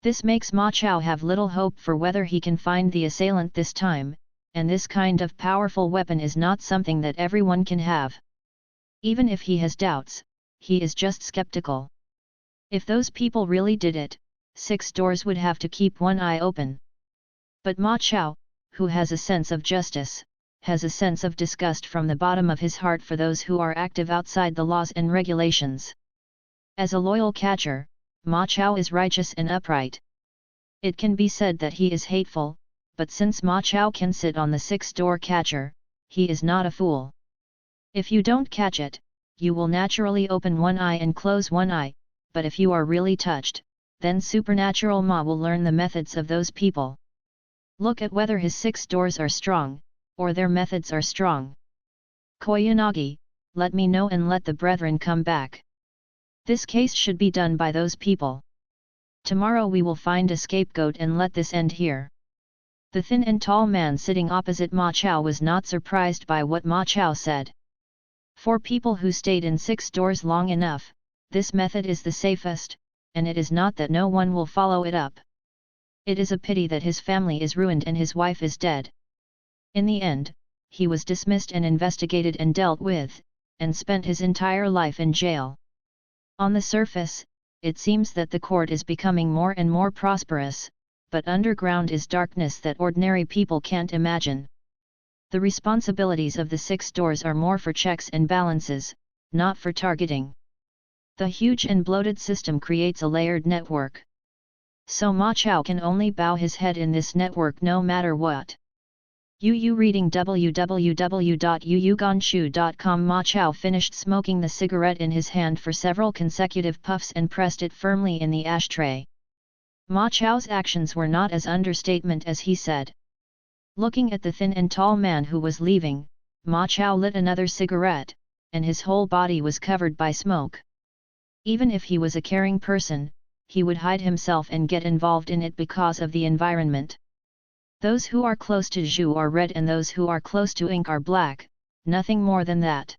This makes Ma Chao have little hope for whether he can find the assailant this time, and this kind of powerful weapon is not something that everyone can have. Even if he has doubts, he is just skeptical. If those people really did it, 6 doors would have to keep one eye open. But Ma Chao, who has a sense of justice, has a sense of disgust from the bottom of his heart for those who are active outside the laws and regulations. As a loyal catcher, Ma Chao is righteous and upright. It can be said that he is hateful, but since Ma Chao can sit on the 6-door catcher, he is not a fool. If you don't catch it, you will naturally open one eye and close one eye, but if you are really touched, then supernatural Ma will learn the methods of those people. Look at whether his 6 doors are strong, or their methods are strong. Koyanagi, let me know and let the brethren come back. This case should be done by those people. Tomorrow we will find a scapegoat and let this end here. The thin and tall man sitting opposite Ma Chao was not surprised by what Ma Chao said. For people who stayed in 6 doors long enough, this method is the safest, and it is not that no one will follow it up. It is a pity that his family is ruined and his wife is dead. In the end, he was dismissed and investigated and dealt with, and spent his entire life in jail. On the surface, it seems that the court is becoming more and more prosperous, but underground is darkness that ordinary people can't imagine. The responsibilities of the 6 doors are more for checks and balances, not for targeting. The huge and bloated system creates a layered network. So Ma Chao can only bow his head in this network no matter what. Reading www.yuyuganshu.com. Ma Chao finished smoking the cigarette in his hand for several consecutive puffs and pressed it firmly in the ashtray. Ma Chao's actions were not as understatement as he said. Looking at the thin and tall man who was leaving, Ma Chao lit another cigarette, and his whole body was covered by smoke. Even if he was a caring person, he would hide himself and get involved in it because of the environment. Those who are close to Zhu are red and those who are close to ink are black, nothing more than that.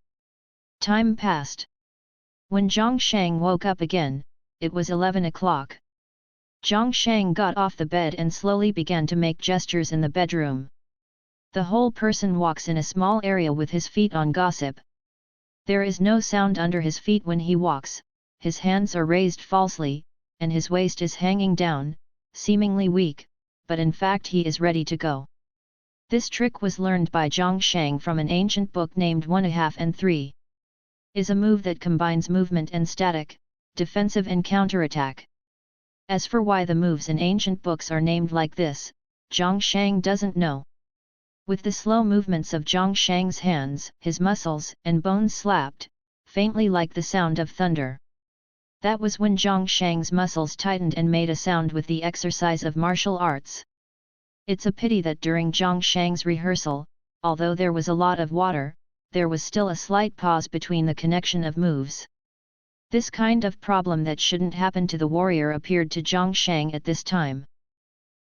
Time passed. When Zhang Shang woke up again, it was 11 o'clock. Zhang Shang got off the bed and slowly began to make gestures in the bedroom. The whole person walks in a small area with his feet on gossip. There is no sound under his feet when he walks, his hands are raised falsely, and his waist is hanging down, seemingly weak, but in fact he is ready to go. This trick was learned by Zhang Shang from an ancient book named 1/2 and 3. Is a move that combines movement and static, defensive and counterattack. As for why the moves in ancient books are named like this, Zhang Shang doesn't know. With the slow movements of Zhang Shang's hands, his muscles and bones slapped, faintly like the sound of thunder. That was when Zhang Shang's muscles tightened and made a sound with the exercise of martial arts. It's a pity that during Zhang Shang's rehearsal, although there was a lot of water, there was still a slight pause between the connection of moves. This kind of problem that shouldn't happen to the warrior appeared to Zhang Shang at this time.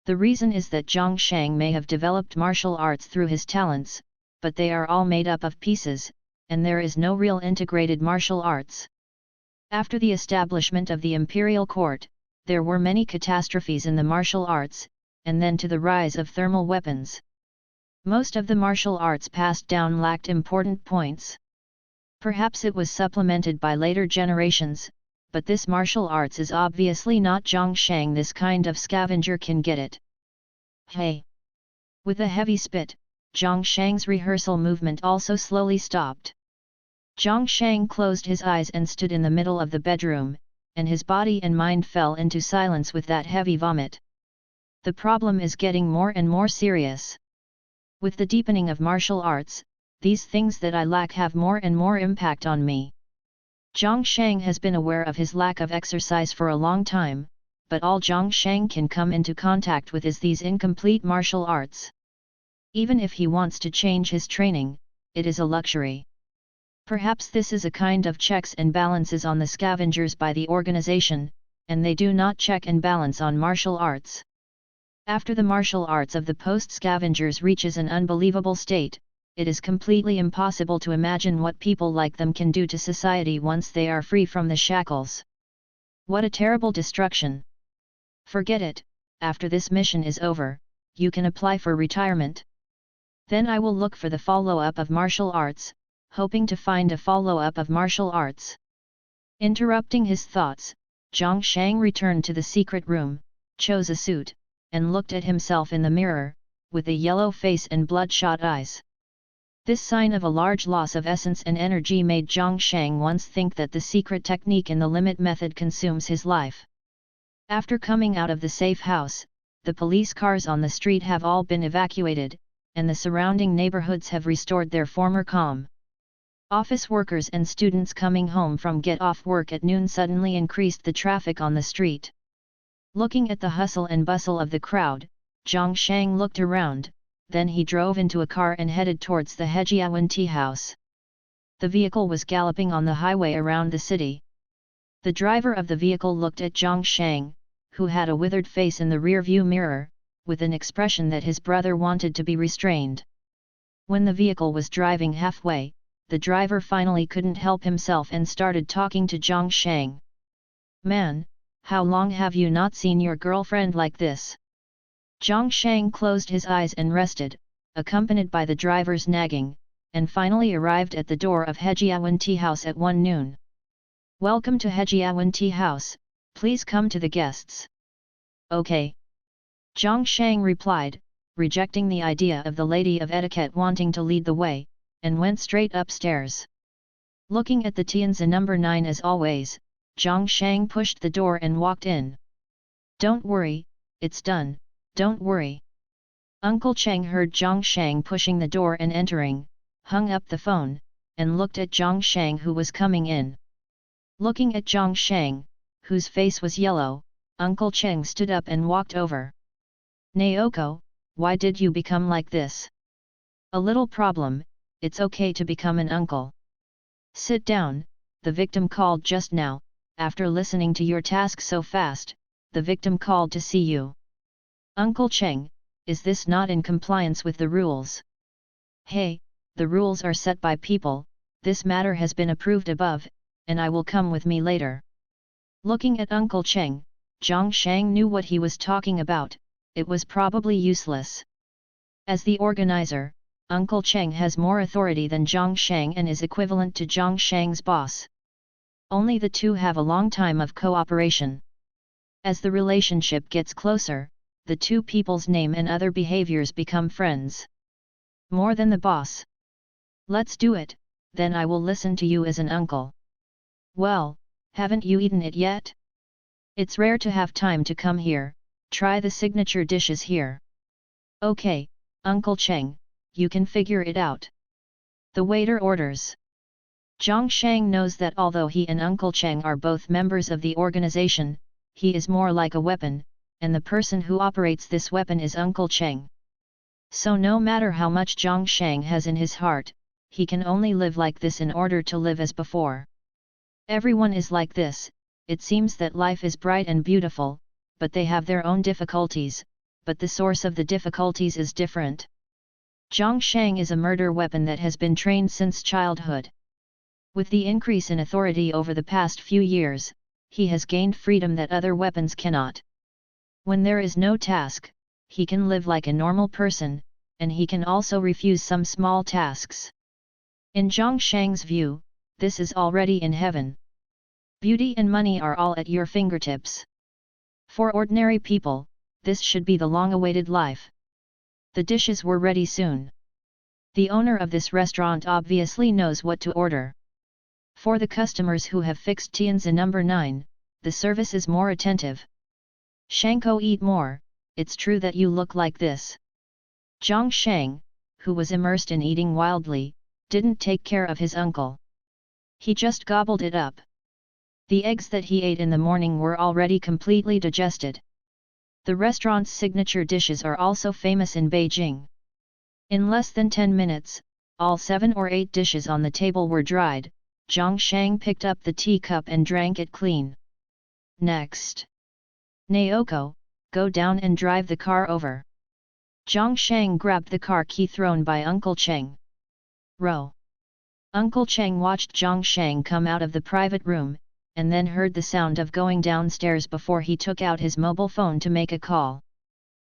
The reason is that Zhang Shang may have developed martial arts through his talents, but they are all made up of pieces, and there is no real integrated martial arts. After the establishment of the imperial court, there were many catastrophes in the martial arts, and then to the rise of thermal weapons. Most of the martial arts passed down lacked important points. Perhaps it was supplemented by later generations, but this martial arts is obviously not Zhang Shang. This kind of scavenger can get it. Hey! With a heavy spit, Zhang Shang's rehearsal movement also slowly stopped. Zhang Shang closed his eyes and stood in the middle of the bedroom, and his body and mind fell into silence with that heavy vomit. The problem is getting more and more serious. With the deepening of martial arts, these things that I lack have more and more impact on me. Zhang Shang has been aware of his lack of exercise for a long time, but all Zhang Shang can come into contact with is these incomplete martial arts. Even if he wants to change his training, it is a luxury. Perhaps this is a kind of checks and balances on the scavengers by the organization, and they do not check and balance on martial arts. After the martial arts of the post-scavengers reaches an unbelievable state, it is completely impossible to imagine what people like them can do to society once they are free from the shackles. What a terrible destruction! Forget it, after this mission is over, you can apply for retirement. Then I will look for the follow-up of martial arts, hoping to find a follow-up of martial arts. Interrupting his thoughts, Zhang Shang returned to the secret room, chose a suit, and looked at himself in the mirror, with a yellow face and bloodshot eyes. This sign of a large loss of essence and energy made Zhang Shang once think that the secret technique in the limit method consumes his life. After coming out of the safe house, the police cars on the street have all been evacuated, and the surrounding neighborhoods have restored their former calm. Office workers and students coming home from get-off work at noon suddenly increased the traffic on the street. Looking at the hustle and bustle of the crowd, Zhang Shang looked around, then he drove into a car and headed towards the Hejiawan tea house. The vehicle was galloping on the highway around the city. The driver of the vehicle looked at Zhang Shang, who had a withered face in the rear-view mirror, with an expression that his brother wanted to be restrained. When the vehicle was driving halfway, the driver finally couldn't help himself and started talking to Zhang Shang. "Man, how long have you not seen your girlfriend like this?" Zhang Shang closed his eyes and rested, accompanied by the driver's nagging, and finally arrived at the door of Hejiawan Tea House at 1 noon. "Welcome to Hejiawan Tea House, please come to the guests." "Okay." Zhang Shang replied, rejecting the idea of the lady of etiquette wanting to lead the way, and went straight upstairs. Looking at the Tianzi number 9 as always, Zhang Shang pushed the door and walked in. "Don't worry, it's done, don't worry." Uncle Cheng heard Zhang Shang pushing the door and entering, hung up the phone, and looked at Zhang Shang who was coming in. Looking at Zhang Shang, whose face was yellow, Uncle Cheng stood up and walked over. "Naoko, why did you become like this?" "A little problem, it's okay to become an uncle." "Sit down," the victim called just now. "After listening to your task so fast, the victim called to see you." "Uncle Cheng, is this not in compliance with the rules?" "Hey, the rules are set by people, this matter has been approved above, and I will come with me later." Looking at Uncle Cheng, Zhang Shang knew what he was talking about, it was probably useless. As the organizer, Uncle Cheng has more authority than Zhang Shang and is equivalent to Zhang Shang's boss. Only the two have a long time of cooperation. As the relationship gets closer, the two people's name and other behaviors become friends. More than the boss. "Let's do it, then I will listen to you as an uncle." "Well, haven't you eaten it yet? It's rare to have time to come here, try the signature dishes here." "Okay, Uncle Cheng, you can figure it out." The waiter orders. Zhang Shang knows that although he and Uncle Cheng are both members of the organization, he is more like a weapon, and the person who operates this weapon is Uncle Cheng. So no matter how much Zhang Shang has in his heart, he can only live like this in order to live as before. Everyone is like this, it seems that life is bright and beautiful, but they have their own difficulties, but the source of the difficulties is different. Zhang Shang is a murder weapon that has been trained since childhood. With the increase in authority over the past few years, he has gained freedom that other weapons cannot. When there is no task, he can live like a normal person, and he can also refuse some small tasks. In Zhang Shang's view, this is already in heaven. Beauty and money are all at your fingertips. For ordinary people, this should be the long-awaited life. The dishes were ready soon. The owner of this restaurant obviously knows what to order. For the customers who have fixed Tianzi number 9, the service is more attentive. "Shanko, eat more, it's true that you look like this." Zhang Shang, who was immersed in eating wildly, didn't take care of his uncle. He just gobbled it up. The eggs that he ate in the morning were already completely digested. The restaurant's signature dishes are also famous in Beijing. In less than 10 minutes, all 7 or 8 dishes on the table were dried. Zhang Shang picked up the teacup and drank it clean. "Next. Naoko, go down and drive the car over." Zhang Shang grabbed the car key thrown by Uncle Cheng. "Row." Uncle Cheng watched Zhang Shang come out of the private room, and then heard the sound of going downstairs before he took out his mobile phone to make a call.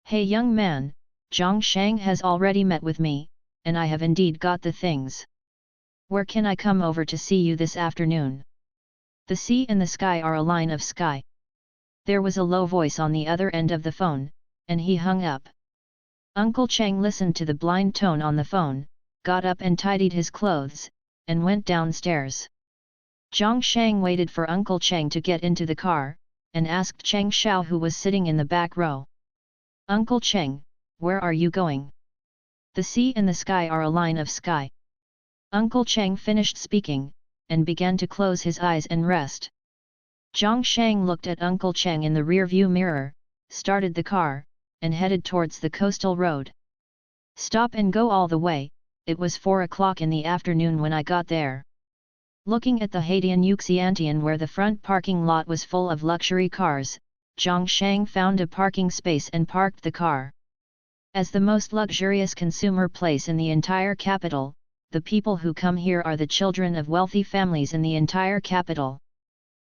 "Hey young man, Zhang Shang has already met with me, and I have indeed got the things. Where can I come over to see you this afternoon? The sea and the sky are a line of sky." There was a low voice on the other end of the phone, and he hung up. Uncle Cheng listened to the blind tone on the phone, got up and tidied his clothes, and went downstairs. Zhang Shang waited for Uncle Cheng to get into the car, and asked Cheng Xiao, who was sitting in the back row. "Uncle Cheng, where are you going?" "The sea and the sky are a line of sky." Uncle Cheng finished speaking, and began to close his eyes and rest. Zhang Shang looked at Uncle Cheng in the rear-view mirror, started the car, and headed towards the coastal road. "Stop and go all the way, it was 4 o'clock in the afternoon when I got there." Looking at the Hadian Yuxiantian where the front parking lot was full of luxury cars, Zhang Shang found a parking space and parked the car. As the most luxurious consumer place in the entire capital, the people who come here are the children of wealthy families in the entire capital.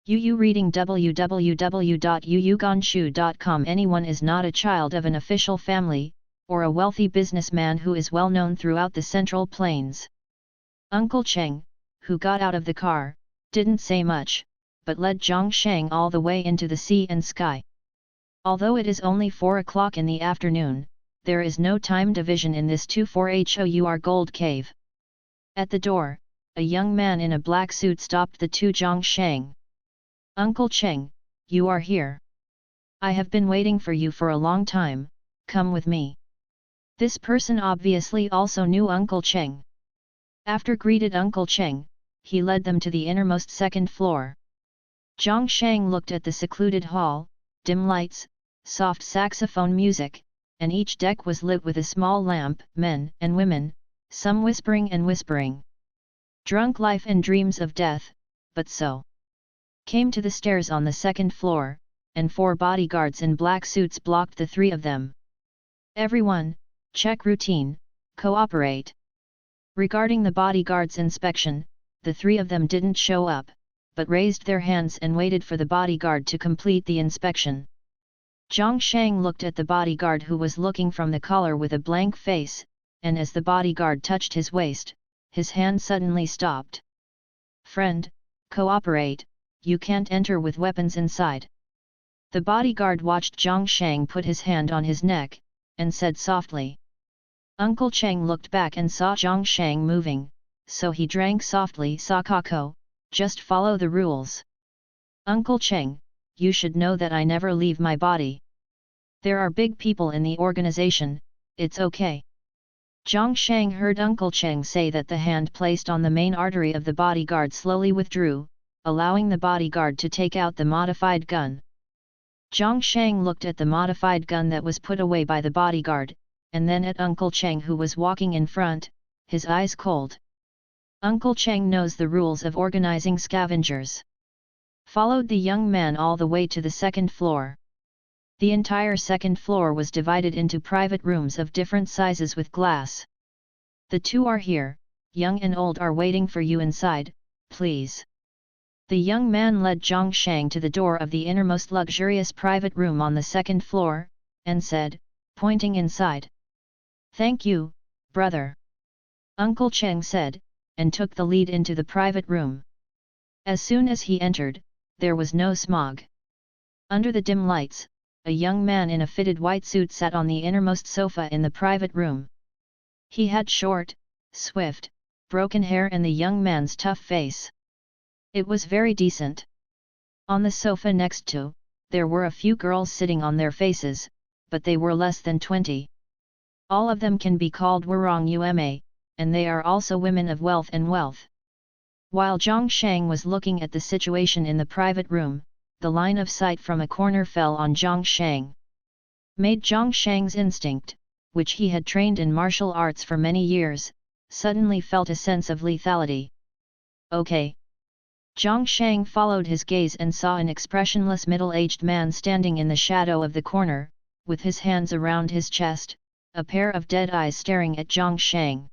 Yu reading www.yuyuganshu.com. Anyone is not a child of an official family, or a wealthy businessman who is well known throughout the Central Plains. Uncle Cheng, who got out of the car, didn't say much, but led Zhang Shang all the way into the sea and sky. Although it is only 4 o'clock in the afternoon, there is no time division in this 24hour gold cave. At the door, a young man in a black suit stopped the two Zhang Shang. "Uncle Cheng, you are here. I have been waiting for you for a long time, come with me." This person obviously also knew Uncle Cheng. After greeted Uncle Cheng, he led them to the innermost second floor. Zhang Shang looked at the secluded hall, dim lights, soft saxophone music, and each deck was lit with a small lamp. Men and women, some whispering and whispering. Drunk life and dreams of death, but so. Came to the stairs on the second floor, and 4 bodyguards in black suits blocked the 3 of them. "Everyone, check routine, cooperate." Regarding the bodyguards' inspection, the 3 of them didn't show up, but raised their hands and waited for the bodyguard to complete the inspection. Zhang Shang looked at the bodyguard who was looking from the collar with a blank face, and as the bodyguard touched his waist, his hand suddenly stopped. "Friend, cooperate, you can't enter with weapons inside." The bodyguard watched Zhang Shang put his hand on his neck, and said softly. Uncle Cheng looked back and saw Zhang Shang moving, so he drank softly. "Sakako, just follow the rules." "Uncle Cheng, you should know that I never leave my body. There are big people in the organization, it's okay." Zhang Shang heard Uncle Cheng say that. The hand placed on the main artery of the bodyguard slowly withdrew, allowing the bodyguard to take out the modified gun. Zhang Shang looked at the modified gun that was put away by the bodyguard, and then at Uncle Cheng who was walking in front, his eyes cold. Uncle Cheng knows the rules of organizing scavengers. Followed the young man all the way to the second floor. The entire second floor was divided into private rooms of different sizes with glass. "The 2 are here, young and old are waiting for you inside, please." The young man led Zhang Shang to the door of the innermost luxurious private room on the second floor, and said, pointing inside. "Thank you, brother," Uncle Cheng said, and took the lead into the private room. As soon as he entered, there was no smog. Under the dim lights, a young man in a fitted white suit sat on the innermost sofa in the private room. He had short, swift, broken hair and the young man's tough face. It was very decent. On the sofa next to, there were a few girls sitting on their faces, but they were less than 20. All of them can be called Warong Uma, and they are also women of wealth and wealth. While Zhang Shang was looking at the situation in the private room, the line of sight from a corner fell on Zhang Shang. Made Zhang Shang's instinct, which he had trained in martial arts for many years, suddenly felt a sense of lethality. "Okay." Zhang Shang followed his gaze and saw an expressionless middle-aged man standing in the shadow of the corner, with his hands around his chest, a pair of dead eyes staring at Zhang Shang.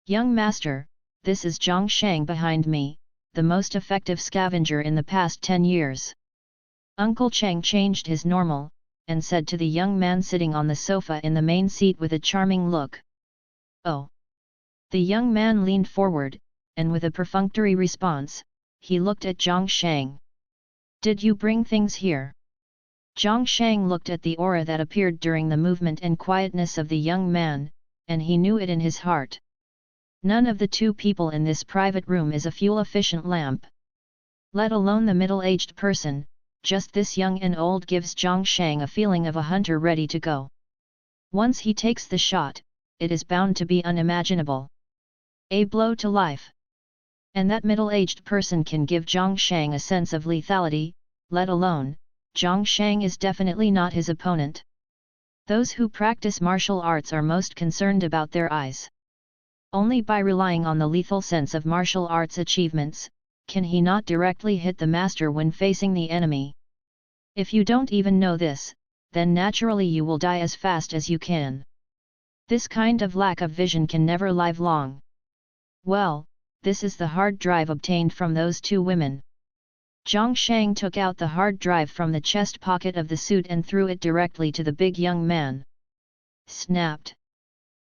"Young master, this is Zhang Shang behind me, the most effective scavenger in the past 10 years. Uncle Cheng changed his normal, and said to the young man sitting on the sofa in the main seat with a charming look. "Oh." The young man leaned forward, and with a perfunctory response, he looked at Zhang Shang. "Did you bring things here?" Zhang Shang looked at the aura that appeared during the movement and quietness of the young man, and he knew it in his heart. None of the two people in this private room is a fuel-efficient lamp. Let alone the middle-aged person, just this young and old gives Zhang Shang a feeling of a hunter ready to go. Once he takes the shot, it is bound to be unimaginable. A blow to life. And that middle-aged person can give Zhang Shang a sense of lethality, let alone, Zhang Shang is definitely not his opponent. Those who practice martial arts are most concerned about their eyes. Only by relying on the lethal sense of martial arts achievements, can he not directly hit the master when facing the enemy. If you don't even know this, then naturally you will die as fast as you can. This kind of lack of vision can never live long. Well, this is the hard drive obtained from those two women. Zhang Shang took out the hard drive from the chest pocket of the suit and threw it directly to the big young man. Snapped.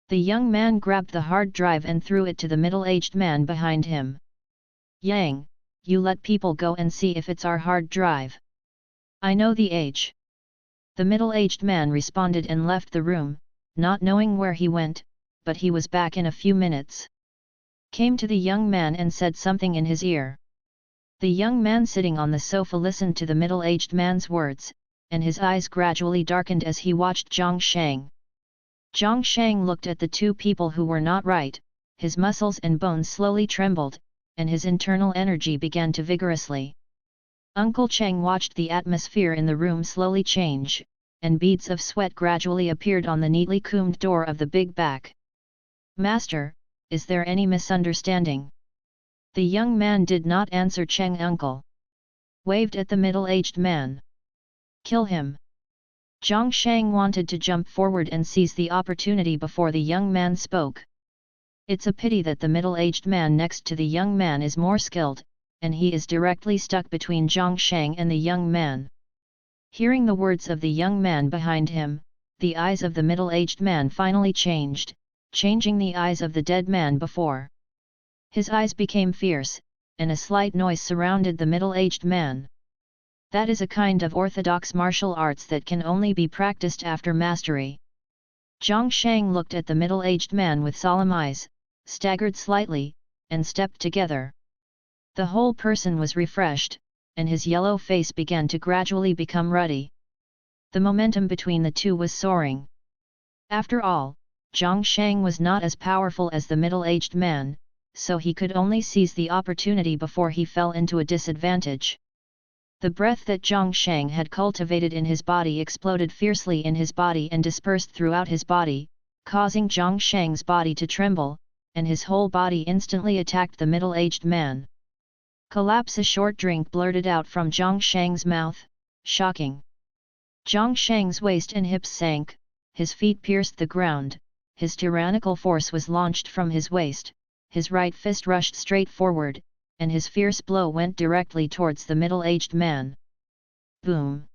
The young man grabbed the hard drive and threw it to the middle-aged man behind him. "Yang, you let people go and see if it's our hard drive. I know the age." The middle-aged man responded and left the room, not knowing where he went, but he was back in a few minutes. Came to the young man and said something in his ear. The young man sitting on the sofa listened to the middle-aged man's words, and his eyes gradually darkened as he watched Zhang Shang. Zhang Shang looked at the two people who were not right, his muscles and bones slowly trembled, and his internal energy began to vigorously. Uncle Cheng watched the atmosphere in the room slowly change, and beads of sweat gradually appeared on the neatly combed door of the big back. "Master, is there any misunderstanding?" The young man did not answer Cheng uncle. Waved at the middle-aged man. "Kill him." Zhang Shang wanted to jump forward and seize the opportunity before the young man spoke. It's a pity that the middle-aged man next to the young man is more skilled, and he is directly stuck between Zhang Shang and the young man. Hearing the words of the young man behind him, the eyes of the middle-aged man finally changed, changing the eyes of the dead man before. His eyes became fierce, and a slight noise surrounded the middle-aged man. That is a kind of orthodox martial arts that can only be practiced after mastery. Zhang Shang looked at the middle-aged man with solemn eyes, staggered slightly, and stepped together. The whole person was refreshed, and his yellow face began to gradually become ruddy. The momentum between the two was soaring. After all, Zhang Shang was not as powerful as the middle-aged man, so he could only seize the opportunity before he fell into a disadvantage. The breath that Zhang Shang had cultivated in his body exploded fiercely in his body and dispersed throughout his body, causing Zhang Shang's body to tremble, and his whole body instantly attacked the middle-aged man. "Collapse!" A short drink blurted out from Zhang Shang's mouth, shocking. Zhang Shang's waist and hips sank, his feet pierced the ground, his tyrannical force was launched from his waist, his right fist rushed straight forward, and his fierce blow went directly towards the middle-aged man. Boom!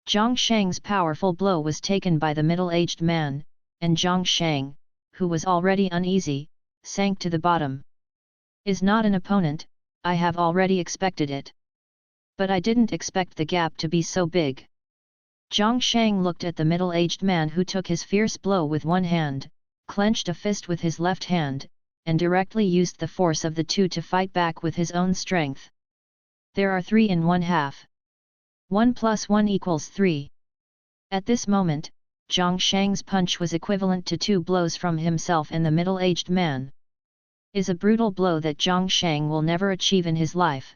Zhang Shang's powerful blow was taken by the middle-aged man, and Zhang Shang, who was already uneasy, sank to the bottom. "Is not an opponent, I have already expected it. But I didn't expect the gap to be so big." Zhang Shang looked at the middle-aged man who took his fierce blow with one hand, clenched a fist with his left hand, and directly used the force of the two to fight back with his own strength. "There are 3 in 1/2. 1 + 1 = 3. At this moment, Zhang Shang's punch was equivalent to 2 blows from himself and the middle-aged man. Is a brutal blow that Zhang Shang will never achieve in his life.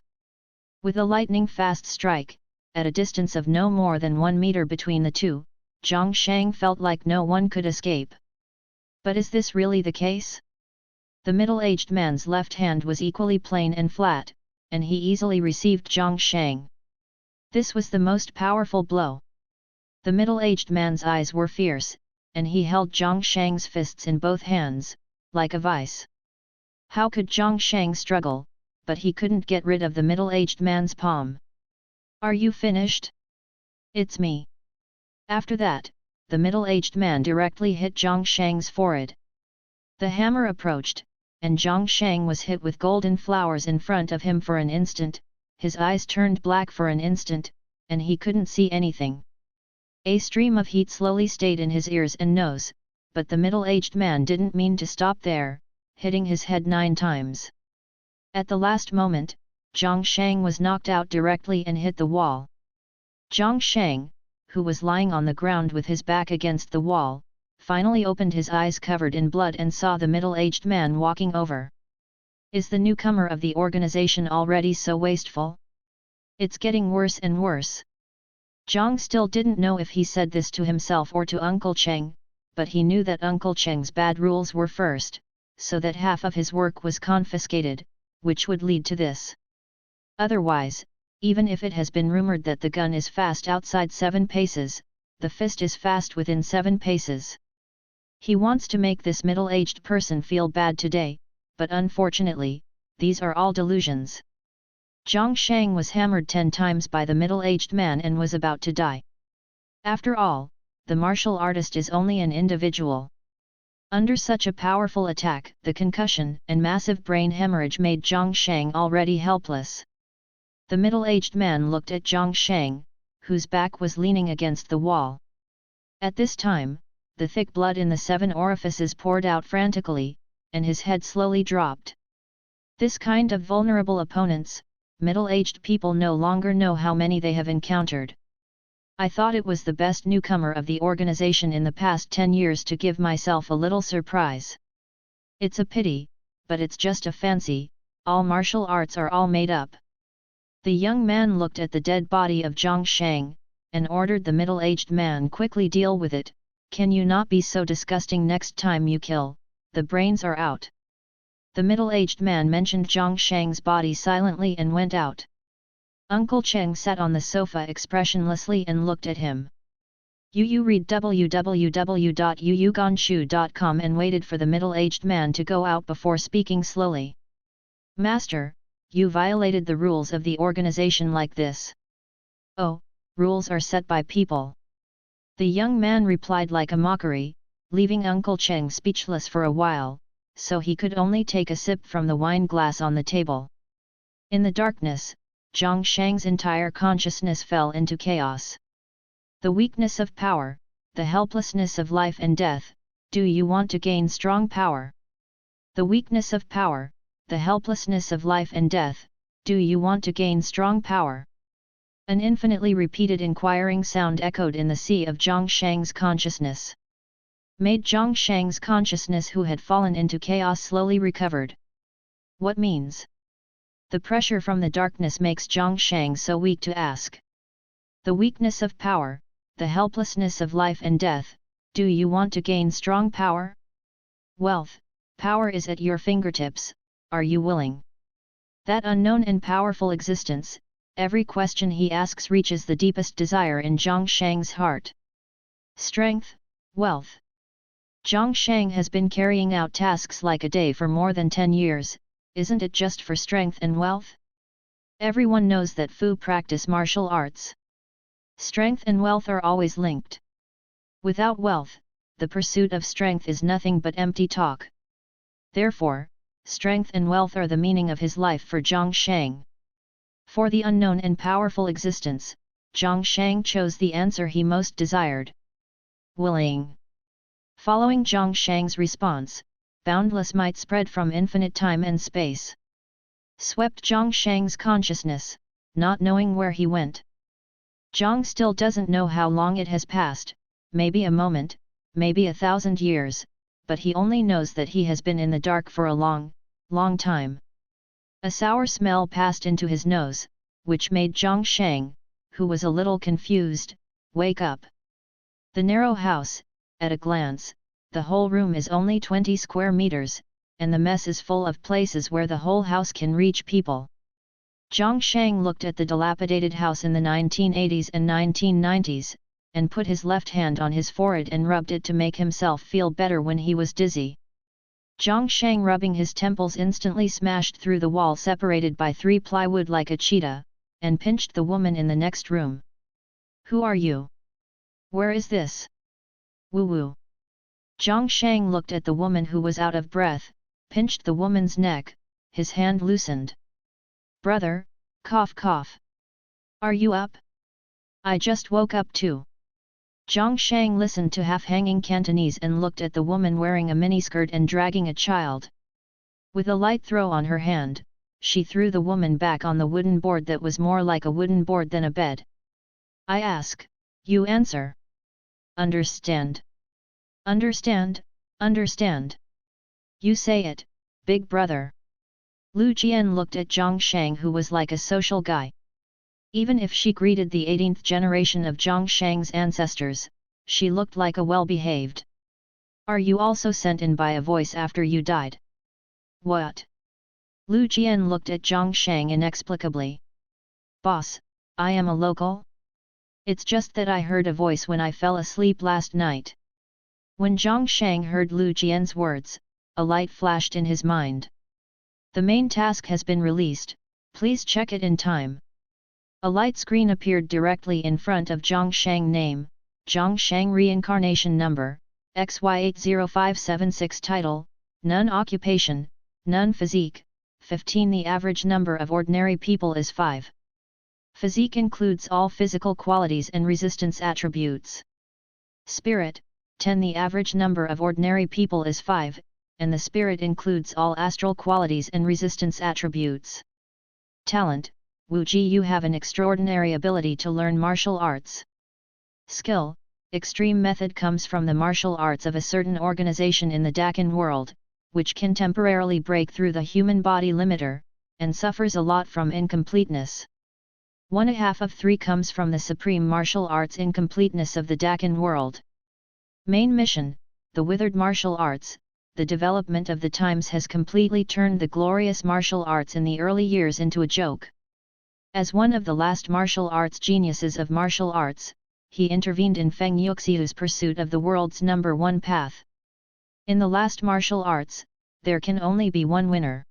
With a lightning-fast strike, at a distance of no more than 1 meter between the two, Zhang Shang felt like no one could escape. But is this really the case? The middle-aged man's left hand was equally plain and flat, and he easily received Zhang Shang. This was the most powerful blow. The middle-aged man's eyes were fierce, and he held Zhang Shang's fists in both hands, like a vice. How could Zhang Shang struggle, but he couldn't get rid of the middle-aged man's palm. "Are you finished?" "It's me." After that, the middle-aged man directly hit Zhang Shang's forehead. The hammer approached, and Zhang Shang was hit with golden flowers in front of him for an instant, his eyes turned black for an instant, and he couldn't see anything. A stream of heat slowly stayed in his ears and nose, but the middle-aged man didn't mean to stop there, hitting his head 9 times. At the last moment, Zhang Shang was knocked out directly and hit the wall. Zhang Shang, who was lying on the ground with his back against the wall, finally opened his eyes covered in blood and saw the middle-aged man walking over. Is the newcomer of the organization already so wasteful? It's getting worse and worse. Zhang still didn't know if he said this to himself or to Uncle Cheng, but he knew that Uncle Cheng's bad rules were first, so that half of his work was confiscated, which would lead to this. Otherwise, even if it has been rumored that the gun is fast outside 7 paces, the fist is fast within 7 paces. He wants to make this middle-aged person feel bad today, but unfortunately, these are all delusions. Zhang Shang was hammered 10 times by the middle-aged man and was about to die. After all, the martial artist is only an individual. Under such a powerful attack, the concussion and massive brain hemorrhage made Zhang Shang already helpless. The middle-aged man looked at Zhang Shang, whose back was leaning against the wall. At this time, the thick blood in the 7 orifices poured out frantically, and his head slowly dropped. This kind of vulnerable opponents, middle-aged people no longer know how many they have encountered. I thought it was the best newcomer of the organization in the past 10 years to give myself a little surprise. It's a pity, but it's just a fancy, all martial arts are all made up. The young man looked at the dead body of Zhang Shang, and ordered the middle-aged man quickly deal with it. Can you not be so disgusting next time you kill, the brains are out. The middle-aged man mentioned Zhang Shang's body silently and went out. Uncle Cheng sat on the sofa expressionlessly and looked at him. Yu read www.yuyuganshu.com and waited for the middle-aged man to go out before speaking slowly. Master, you violated the rules of the organization like this. Oh, rules are set by people. The young man replied like a mockery, leaving Uncle Cheng speechless for a while, so he could only take a sip from the wine glass on the table. In the darkness, Zhang Shang's entire consciousness fell into chaos. The weakness of power, the helplessness of life and death. Do you want to gain strong power? The weakness of power, the helplessness of life and death. Do you want to gain strong power? An infinitely repeated inquiring sound echoed in the sea of Zhang Shang's consciousness. Made Zhang Shang's consciousness, who had fallen into chaos, slowly recovered. What means? The pressure from the darkness makes Zhang Shang so weak to ask. The weakness of power, the helplessness of life and death. Do you want to gain strong power? Wealth, power is at your fingertips, are you willing? That unknown and powerful existence, every question he asks reaches the deepest desire in Zhang Shang's heart. Strength, wealth. Zhang Shang has been carrying out tasks like a day for more than 10 years, isn't it just for strength and wealth? Everyone knows that Fu practice martial arts. Strength and wealth are always linked. Without wealth, the pursuit of strength is nothing but empty talk. Therefore, strength and wealth are the meaning of his life for Zhang Shang. For the unknown and powerful existence, Zhang Shang chose the answer he most desired. Willing. Following Zhang Shang's response, boundless might spread from infinite time and space. Swept Zhang Shang's consciousness, not knowing where he went. Zhang still doesn't know how long it has passed, maybe a moment, maybe 1,000 years, but he only knows that he has been in the dark for a long, long time. A sour smell passed into his nose, which made Zhang Shang, who was a little confused, wake up. The narrow house, at a glance, the whole room is only 20 square meters, and the mess is full of places where the whole house can reach people. Zhang Shang looked at the dilapidated house in the 1980s and 1990s, and put his left hand on his forehead and rubbed it to make himself feel better when he was dizzy. Zhang Shang, rubbing his temples, instantly smashed through the wall separated by 3 plywood like a cheetah, and pinched the woman in the next room. Who are you? Where is this? Woo woo. Zhang Shang looked at the woman who was out of breath, pinched the woman's neck, his hand loosened. Brother, cough cough. Are you up? I just woke up too. Zhang Shang listened to half-hanging Cantonese and looked at the woman wearing a miniskirt and dragging a child. With a light throw on her hand, she threw the woman back on the wooden board that was more like a wooden board than a bed. I ask, you answer. Understand? Understand, understand. You say it, big brother. Lu Jian looked at Zhang Shang, who was like a social guy. Even if she greeted the 18th generation of Zhang Shang's ancestors, she looked like a well-behaved. Are you also sent in by a voice after you died? What? Lu Jian looked at Zhang Shang inexplicably. Boss, I am a local? It's just that I heard a voice when I fell asleep last night. When Zhang Shang heard Lu Jian's words, a light flashed in his mind. The main task has been released, please check it in time. A light screen appeared directly in front of Zhang Shang. Name, Zhang Shang, reincarnation number, XY80576. Title, none. Occupation, none. Physique, 15. The average number of ordinary people is 5. Physique includes all physical qualities and resistance attributes. Spirit, 10. The average number of ordinary people is 5, and the spirit includes all astral qualities and resistance attributes. Talent, Wu Ji, you have an extraordinary ability to learn martial arts. Skill, extreme method comes from the martial arts of a certain organization in the Dakin world, which can temporarily break through the human body limiter, and suffers a lot from incompleteness. 1/2 of 3 comes from the supreme martial arts incompleteness of the Dakin world. Main mission, the withered martial arts. The development of the times has completely turned the glorious martial arts in the early years into a joke. As one of the last martial arts geniuses of martial arts, he intervened in Feng Yuxiu's pursuit of the world's #1 path. In the last martial arts, there can only be one winner.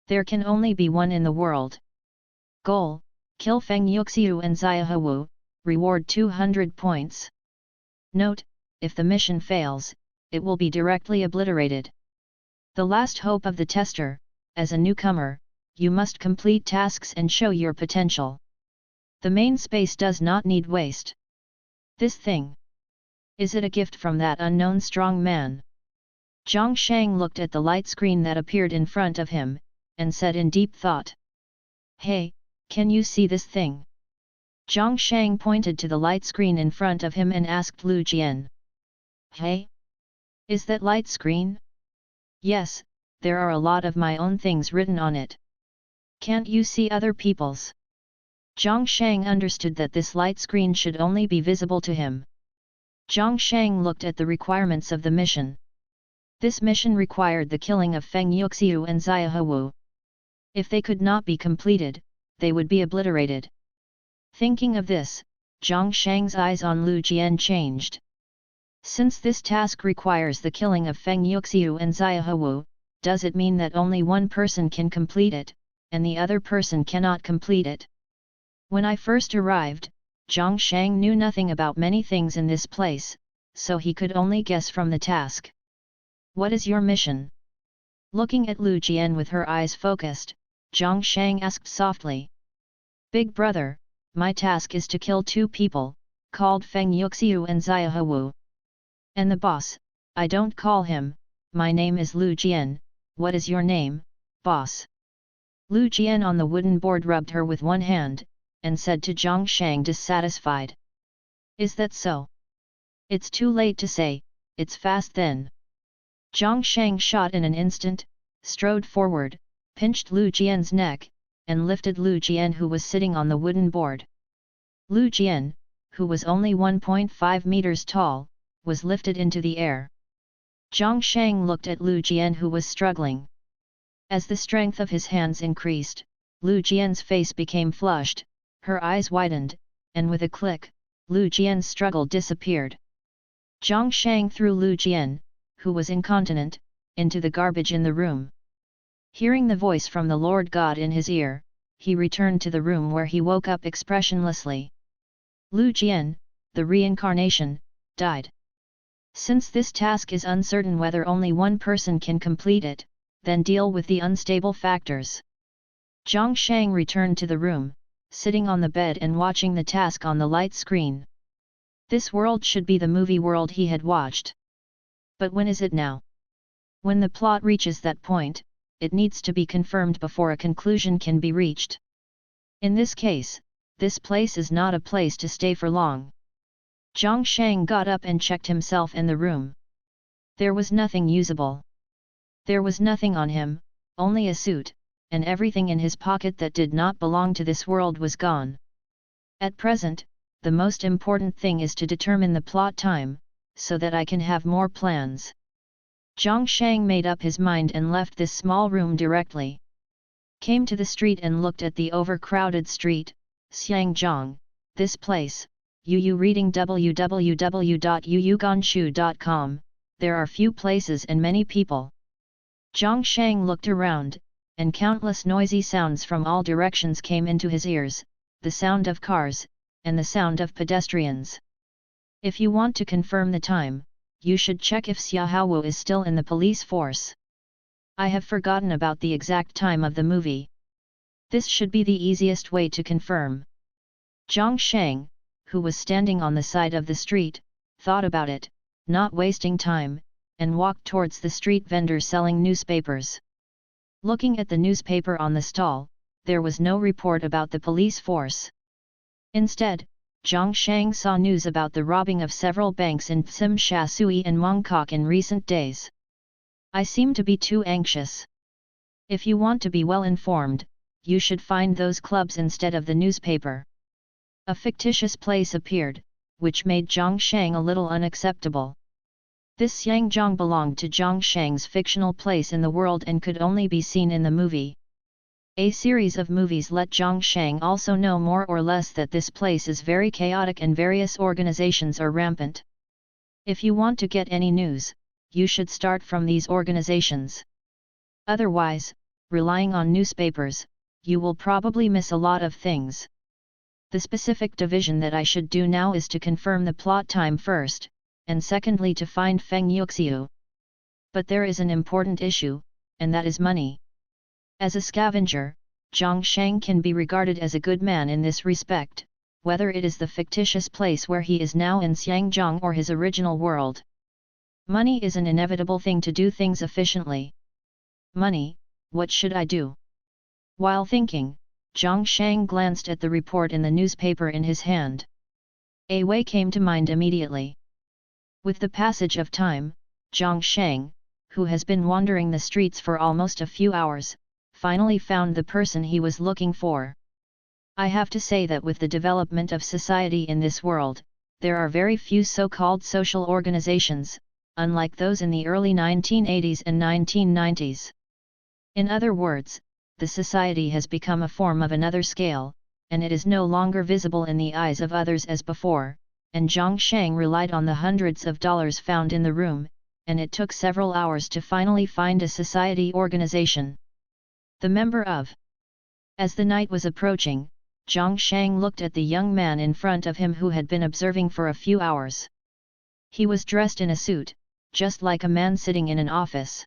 There can only be one in the world. Goal, kill Feng Yuxiu and Xiaohu, reward 200 points. Note, if the mission fails, it will be directly obliterated. The last hope of the tester, as a newcomer, you must complete tasks and show your potential. The main space does not need waste. This thing. Is it a gift from that unknown strong man? Zhang Shang looked at the light screen that appeared in front of him, and said in deep thought. Hey, can you see this thing? Zhang Shang pointed to the light screen in front of him and asked Lu Jian. Hey? Is that light screen? Yes, there are a lot of my own things written on it. Can't you see other people's? Zhang Shang understood that this light screen should only be visible to him. Zhang Shang looked at the requirements of the mission. This mission required the killing of Feng Yuxiu and Xiaohu. If they could not be completed, they would be obliterated. Thinking of this, Zhang Shang's eyes on Lu Jian changed. Since this task requires the killing of Feng Yuxiu and Xiaohu, does it mean that only one person can complete it, and the other person cannot complete it? When I first arrived, Zhang Shang knew nothing about many things in this place, so he could only guess from the task. What is your mission? Looking at Lu Jian with her eyes focused, Zhang Shang asked softly. Big brother, my task is to kill 2 people, called Feng Yuxiu and Xiaohu. And the boss, I don't call him, my name is Lu Jian, what is your name, boss? Lu Jian on the wooden board rubbed her with one hand, and said to Zhang Shang dissatisfied. Is that so? It's too late to say, it's fast then. Zhang Shang shot in an instant, strode forward, pinched Lu Jian's neck, and lifted Lu Jian, who was sitting on the wooden board. Lu Jian, who was only 1.5 meters tall, was lifted into the air. Zhang Shang looked at Lu Jian, who was struggling. As the strength of his hands increased, Lu Jian's face became flushed, her eyes widened, and with a click, Lu Jian's struggle disappeared. Zhang Shang threw Lu Jian, who was incontinent, into the garbage in the room. Hearing the voice from the Lord God in his ear, he returned to the room where he woke up expressionlessly. Lu Jian, the reincarnation, died. Since this task is uncertain whether only one person can complete it, then deal with the unstable factors. Zhang Shang returned to the room, sitting on the bed and watching the task on the light screen. This world should be the movie world he had watched. But when is it now? When the plot reaches that point, it needs to be confirmed before a conclusion can be reached. In this case, this place is not a place to stay for long. Zhang Shang got up and checked himself in the room. There was nothing usable. There was nothing on him, only a suit, and everything in his pocket that did not belong to this world was gone. At present, the most important thing is to determine the plot time, so that I can have more plans. Zhang Shang made up his mind and left this small room directly. Came to the street and looked at the overcrowded street. Xiangzhang, this place, Yu reading www.yuyuganshu.com, there are few places and many people. Zhang Shang looked around, and countless noisy sounds from all directions came into his ears, the sound of cars, and the sound of pedestrians. If you want to confirm the time, you should check if Xia Haowu is still in the police force. I have forgotten about the exact time of the movie. This should be the easiest way to confirm. Zhang Shang, who was standing on the side of the street, thought about it, not wasting time, and walked towards the street vendor selling newspapers. Looking at the newspaper on the stall, there was no report about the police force. Instead, Zhang Shang saw news about the robbing of several banks in Tsim Sha Sui and Mongkok in recent days. I seem to be too anxious. If you want to be well informed, you should find those clubs instead of the newspaper. A fictitious place appeared, which made Zhang Shang a little unacceptable. This Xiangzhang belonged to Zhang Shang's fictional place in the world and could only be seen in the movie. A series of movies let Zhang Shang also know more or less that this place is very chaotic and various organizations are rampant. If you want to get any news, you should start from these organizations. Otherwise, relying on newspapers, you will probably miss a lot of things. The specific division that I should do now is to confirm the plot time first, and secondly to find Feng Yuxiu. But there is an important issue, and that is money. As a scavenger, Zhang Shang can be regarded as a good man in this respect, whether it is the fictitious place where he is now in Xiangzhang or his original world. Money is an inevitable thing to do things efficiently. Money, what should I do? While thinking, Zhang Shang glanced at the report in the newspaper in his hand. A way came to mind immediately. With the passage of time, Zhang Shang, who has been wandering the streets for almost a few hours, finally found the person he was looking for. I have to say that with the development of society in this world, there are very few so-called social organizations, unlike those in the early 1980s and 1990s. In other words, the society has become a form of another scale, and it is no longer visible in the eyes of others as before, and Zhang Shang relied on the hundreds of dollars found in the room, and it took several hours to finally find a society organization. The member of. As the night was approaching, Zhang Shang looked at the young man in front of him who had been observing for a few hours. He was dressed in a suit, just like a man sitting in an office.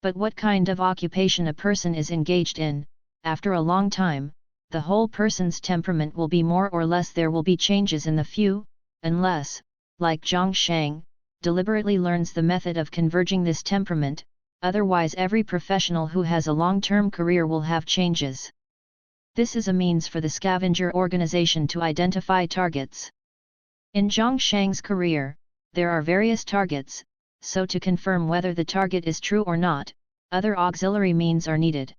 But what kind of occupation a person is engaged in, after a long time, the whole person's temperament will be more or less there will be changes in the few, unless, like Zhang Shang, deliberately learns the method of converging this temperament, otherwise every professional who has a long-term career will have changes. This is a means for the scavenger organization to identify targets. In Zhang Shang's career, there are various targets, so to confirm whether the target is true or not, other auxiliary means are needed.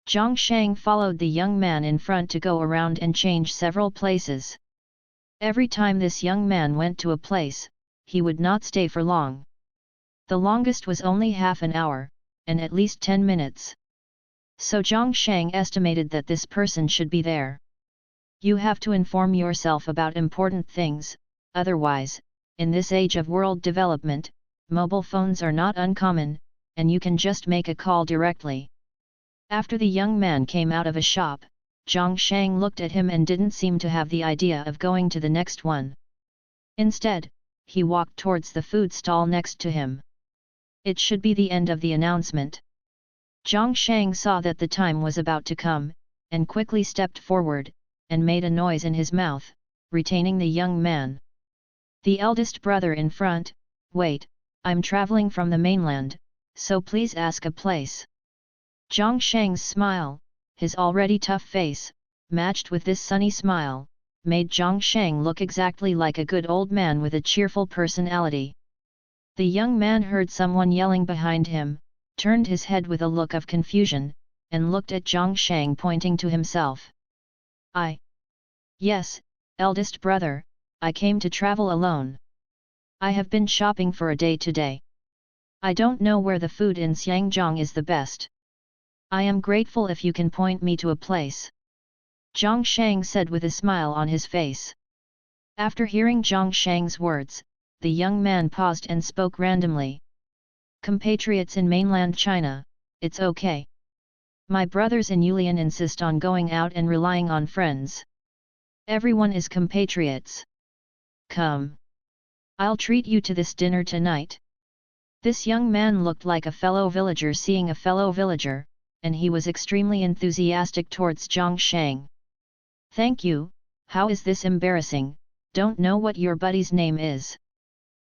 Zhang Shang followed the young man in front to go around and change several places. Every time this young man went to a place, he would not stay for long. The longest was only half an hour, and at least 10 minutes. So Zhang Shang estimated that this person should be there. You have to inform yourself about important things, otherwise, in this age of world development, mobile phones are not uncommon, and you can just make a call directly. After the young man came out of a shop, Zhang Shang looked at him and didn't seem to have the idea of going to the next one. Instead, he walked towards the food stall next to him. It should be the end of the announcement. Zhang Shang saw that the time was about to come, and quickly stepped forward, and made a noise in his mouth, retaining the young man. The eldest brother in front, wait, I'm traveling from the mainland, so please ask a place. Zhang Shang's smile, his already tough face, matched with this sunny smile, made Zhang Shang look exactly like a good old man with a cheerful personality. The young man heard someone yelling behind him, turned his head with a look of confusion, and looked at Zhang Shang pointing to himself. Yes, eldest brother, I came to travel alone. I have been shopping for a day today. I don't know where the food in Xiangjiang is the best. I am grateful if you can point me to a place. Zhang Shang said with a smile on his face. After hearing Zhang Shang's words, the young man paused and spoke randomly. Compatriots in mainland China, it's okay. My brothers in Yulian insist on going out and relying on friends. Everyone is compatriots. Come. I'll treat you to this dinner tonight. This young man looked like a fellow villager seeing a fellow villager, and he was extremely enthusiastic towards Zhang Shang. Thank you, how is this embarrassing, don't know what your buddy's name is.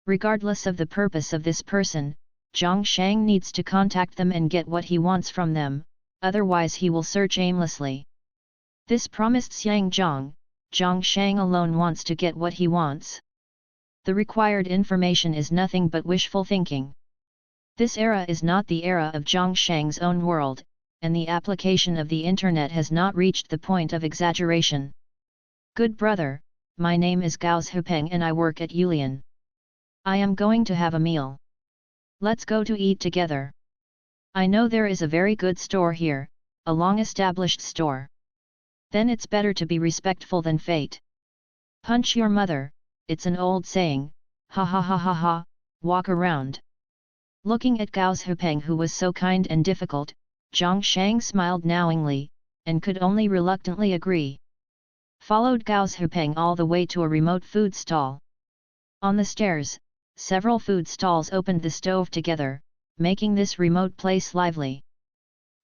Regardless of the purpose of this person, Zhang Shang needs to contact them and get what he wants from them, otherwise he will search aimlessly. This promised Xiangjiang, Zhang Shang alone wants to get what he wants. The required information is nothing but wishful thinking. This era is not the era of Zhang Shang's own world, and the application of the internet has not reached the point of exaggeration. Good brother, my name is Gao Zhepeng and I work at Yulian. I am going to have a meal. Let's go to eat together. I know there is a very good store here, a long-established store. Then it's better to be respectful than fate. Punch your mother, it's an old saying, ha ha ha ha ha, walk around. Looking at Gao Zhepeng who was so kind and difficult, Zhang Shang smiled knowingly, and could only reluctantly agree. Followed Gao Zhepeng all the way to a remote food stall. On the stairs, several food stalls opened the stove together, making this remote place lively.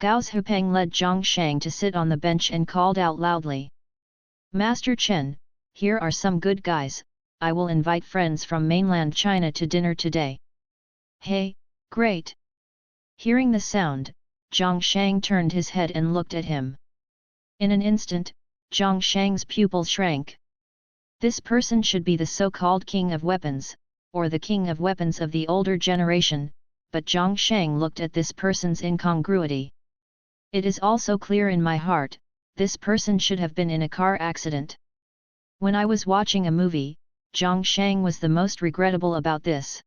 Gao Zhepeng led Zhang Shang to sit on the bench and called out loudly. Master Chen, here are some good guys, I will invite friends from mainland China to dinner today. Hey, great! Hearing the sound, Zhang Shang turned his head and looked at him. In an instant, Zhang Shang's pupil shrank. This person should be the so-called king of weapons, or the king of weapons of the older generation, but Zhang Shang looked at this person's incongruity. It is also clear in my heart, this person should have been in a car accident. When I was watching a movie, Zhang Shang was the most regrettable about this.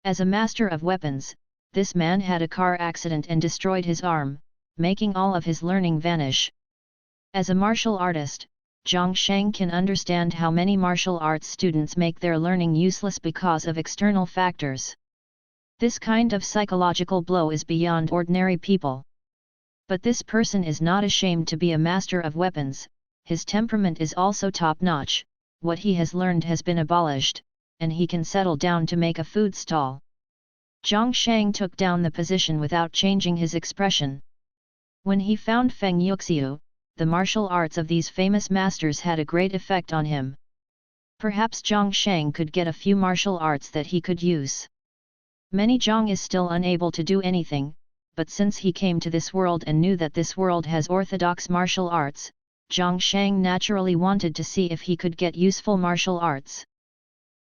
As a master of weapons, this man had a car accident and destroyed his arm, making all of his learning vanish. As a martial artist, Zhang Shang can understand how many martial arts students make their learning useless because of external factors. This kind of psychological blow is beyond ordinary people. But this person is not ashamed to be a master of weapons, his temperament is also top-notch, what he has learned has been abolished, and he can settle down to make a food stall. Zhang Shang took down the position without changing his expression. When he found Feng Yuxiu, the martial arts of these famous masters had a great effect on him. Perhaps Zhang Shang could get a few martial arts that he could use. Many Zhang is still unable to do anything, but since he came to this world and knew that this world has orthodox martial arts, Zhang Shang naturally wanted to see if he could get useful martial arts.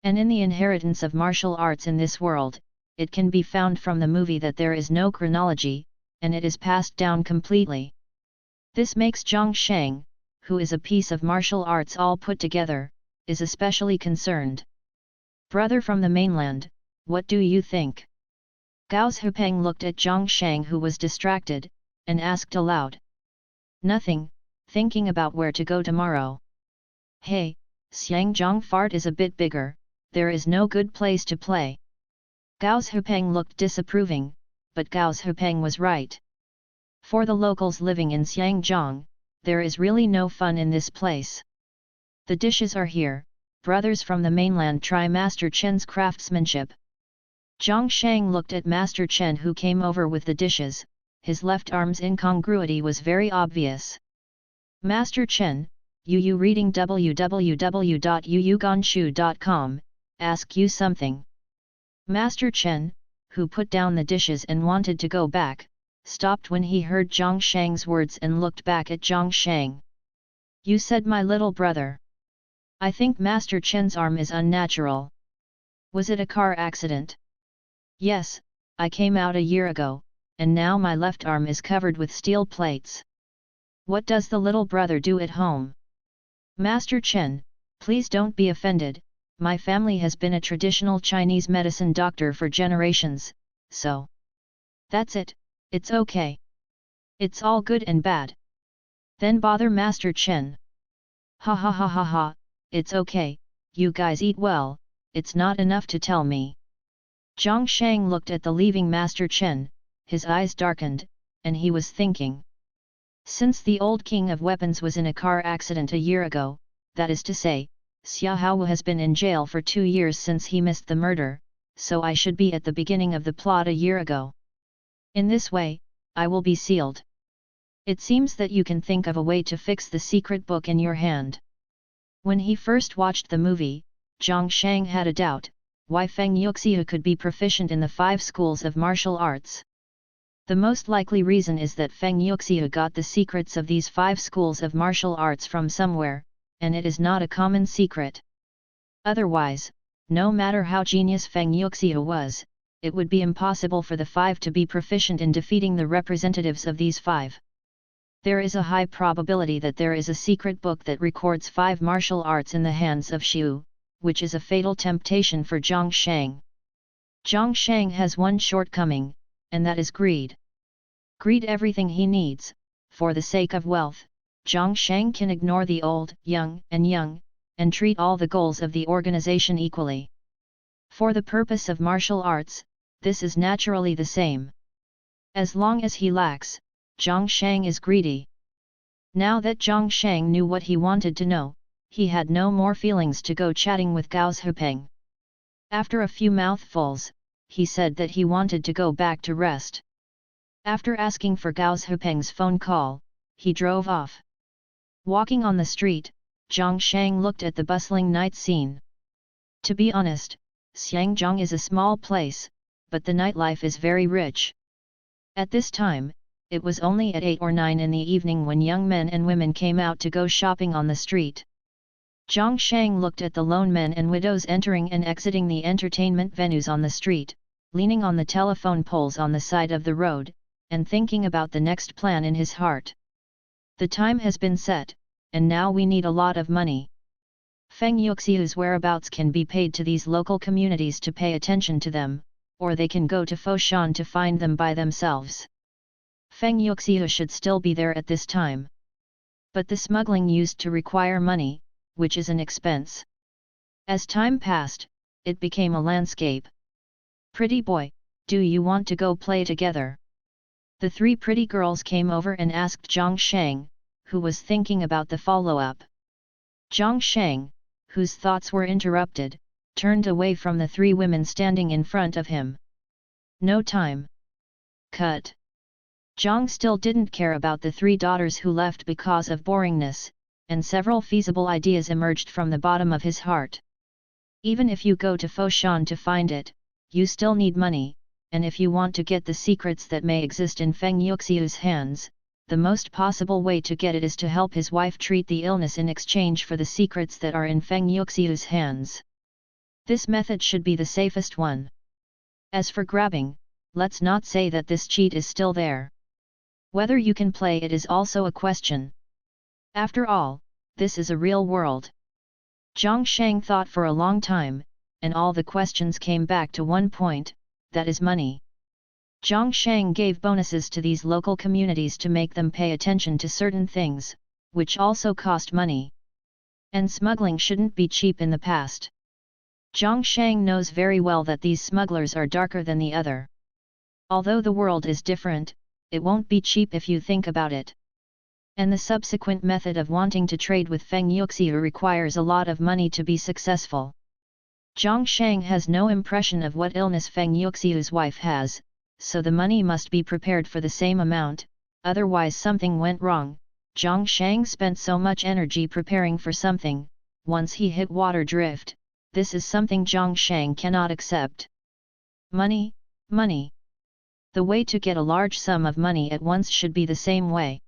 And in the inheritance of martial arts in this world, it can be found from the movie that there is no chronology, and it is passed down completely. This makes Zhang Shang, who is a piece of martial arts all put together, is especially concerned. Brother from the mainland, what do you think? Gao Zhepeng looked at Zhang Shang who was distracted, and asked aloud. Nothing, thinking about where to go tomorrow. Hey, Xiangjiang fart is a bit bigger, there is no good place to play. Gao Zhepeng looked disapproving, but Gao Zhepeng was right. For the locals living in Xiangjiang, there is really no fun in this place. The dishes are here, brothers from the mainland try Master Chen's craftsmanship. Zhang Shang looked at Master Chen who came over with the dishes, his left arm's incongruity was very obvious. Master Chen, you reading www.yuyuganshu.com, ask you something. Master Chen, who put down the dishes and wanted to go back, stopped when he heard Zhang Shang's words and looked back at Zhang Shang. You said my little brother. I think Master Chen's arm is unnatural. Was it a car accident? Yes, I came out a year ago, and now my left arm is covered with steel plates. What does the little brother do at home? Master Chen, please don't be offended, my family has been a traditional Chinese medicine doctor for generations, so. That's it, it's okay. It's all good and bad. Then bother Master Chen. Ha ha ha ha ha, it's okay, you guys eat well, it's not enough to tell me. Zhang Shang looked at the leaving Master Chen, his eyes darkened, and he was thinking. Since the old king of weapons was in a car accident a year ago, that is to say, Xia Haowu has been in jail for 2 years since he missed the murder, so I should be at the beginning of the plot a year ago. In this way, I will be sealed. It seems that you can think of a way to fix the secret book in your hand. When he first watched the movie, Zhang Shang had a doubt, why Feng Yuxiu could be proficient in the 5 schools of martial arts. The most likely reason is that Feng Yuxiu got the secrets of these 5 schools of martial arts from somewhere, and it is not a common secret. Otherwise, no matter how genius Feng Yuxiu was, it would be impossible for the 5 to be proficient in defeating the representatives of these 5. There is a high probability that there is a secret book that records 5 martial arts in the hands of Xiu, which is a fatal temptation for Zhang Shang. Zhang Shang has one shortcoming, and that is greed. Greed everything he needs, for the sake of wealth, Zhang Shang can ignore the old, young, and treat all the goals of the organization equally. For the purpose of martial arts, this is naturally the same. As long as he lacks, Zhang Shang is greedy. Now that Zhang Shang knew what he wanted to know, he had no more feelings to go chatting with Gao Zhepeng. After a few mouthfuls, he said that he wanted to go back to rest. After asking for Gao Zhepeng's phone call, he drove off. Walking on the street, Zhang Shang looked at the bustling night scene. To be honest, Xiangjiang is a small place, but the nightlife is very rich. At this time, it was only at 8 or 9 in the evening when young men and women came out to go shopping on the street. Zhang Shang looked at the lone men and widows entering and exiting the entertainment venues on the street, leaning on the telephone poles on the side of the road, and thinking about the next plan in his heart. The time has been set, and now we need a lot of money. Feng Yuxiu's whereabouts can be paid to these local communities to pay attention to them, or they can go to Foshan to find them by themselves. Feng Yuxiu should still be there at this time. But the smuggling used to require money, which is an expense. As time passed, it became a landscape. Pretty boy, do you want to go play together? The 3 pretty girls came over and asked Zhang Shang, who was thinking about the follow-up. Zhang Shang, whose thoughts were interrupted, turned away from the 3 women standing in front of him. No time. Cut. Zhang still didn't care about the 3 daughters who left because of boringness, and several feasible ideas emerged from the bottom of his heart. Even if you go to Foshan to find it, you still need money, and if you want to get the secrets that may exist in Feng Yuxiu's hands, the most possible way to get it is to help his wife treat the illness in exchange for the secrets that are in Feng Yuxiu's hands. This method should be the safest one. As for grabbing, let's not say that this cheat is still there. Whether you can play it is also a question. After all, this is a real world. Zhang Shang thought for a long time, and all the questions came back to one point, that is money. Zhang Shang gave bonuses to these local communities to make them pay attention to certain things, which also cost money. And smuggling shouldn't be cheap in the past. Zhang Shang knows very well that these smugglers are darker than the other. Although the world is different, it won't be cheap if you think about it. And the subsequent method of wanting to trade with Feng Yuxiu requires a lot of money to be successful. Zhang Shang has no impression of what illness Feng Yuxiu's wife has, so the money must be prepared for the same amount, otherwise something went wrong. Zhang Shang spent so much energy preparing for something, once he hit water drift, this is something Zhang Shang cannot accept. Money, money. The way to get a large sum of money at once should be the same way.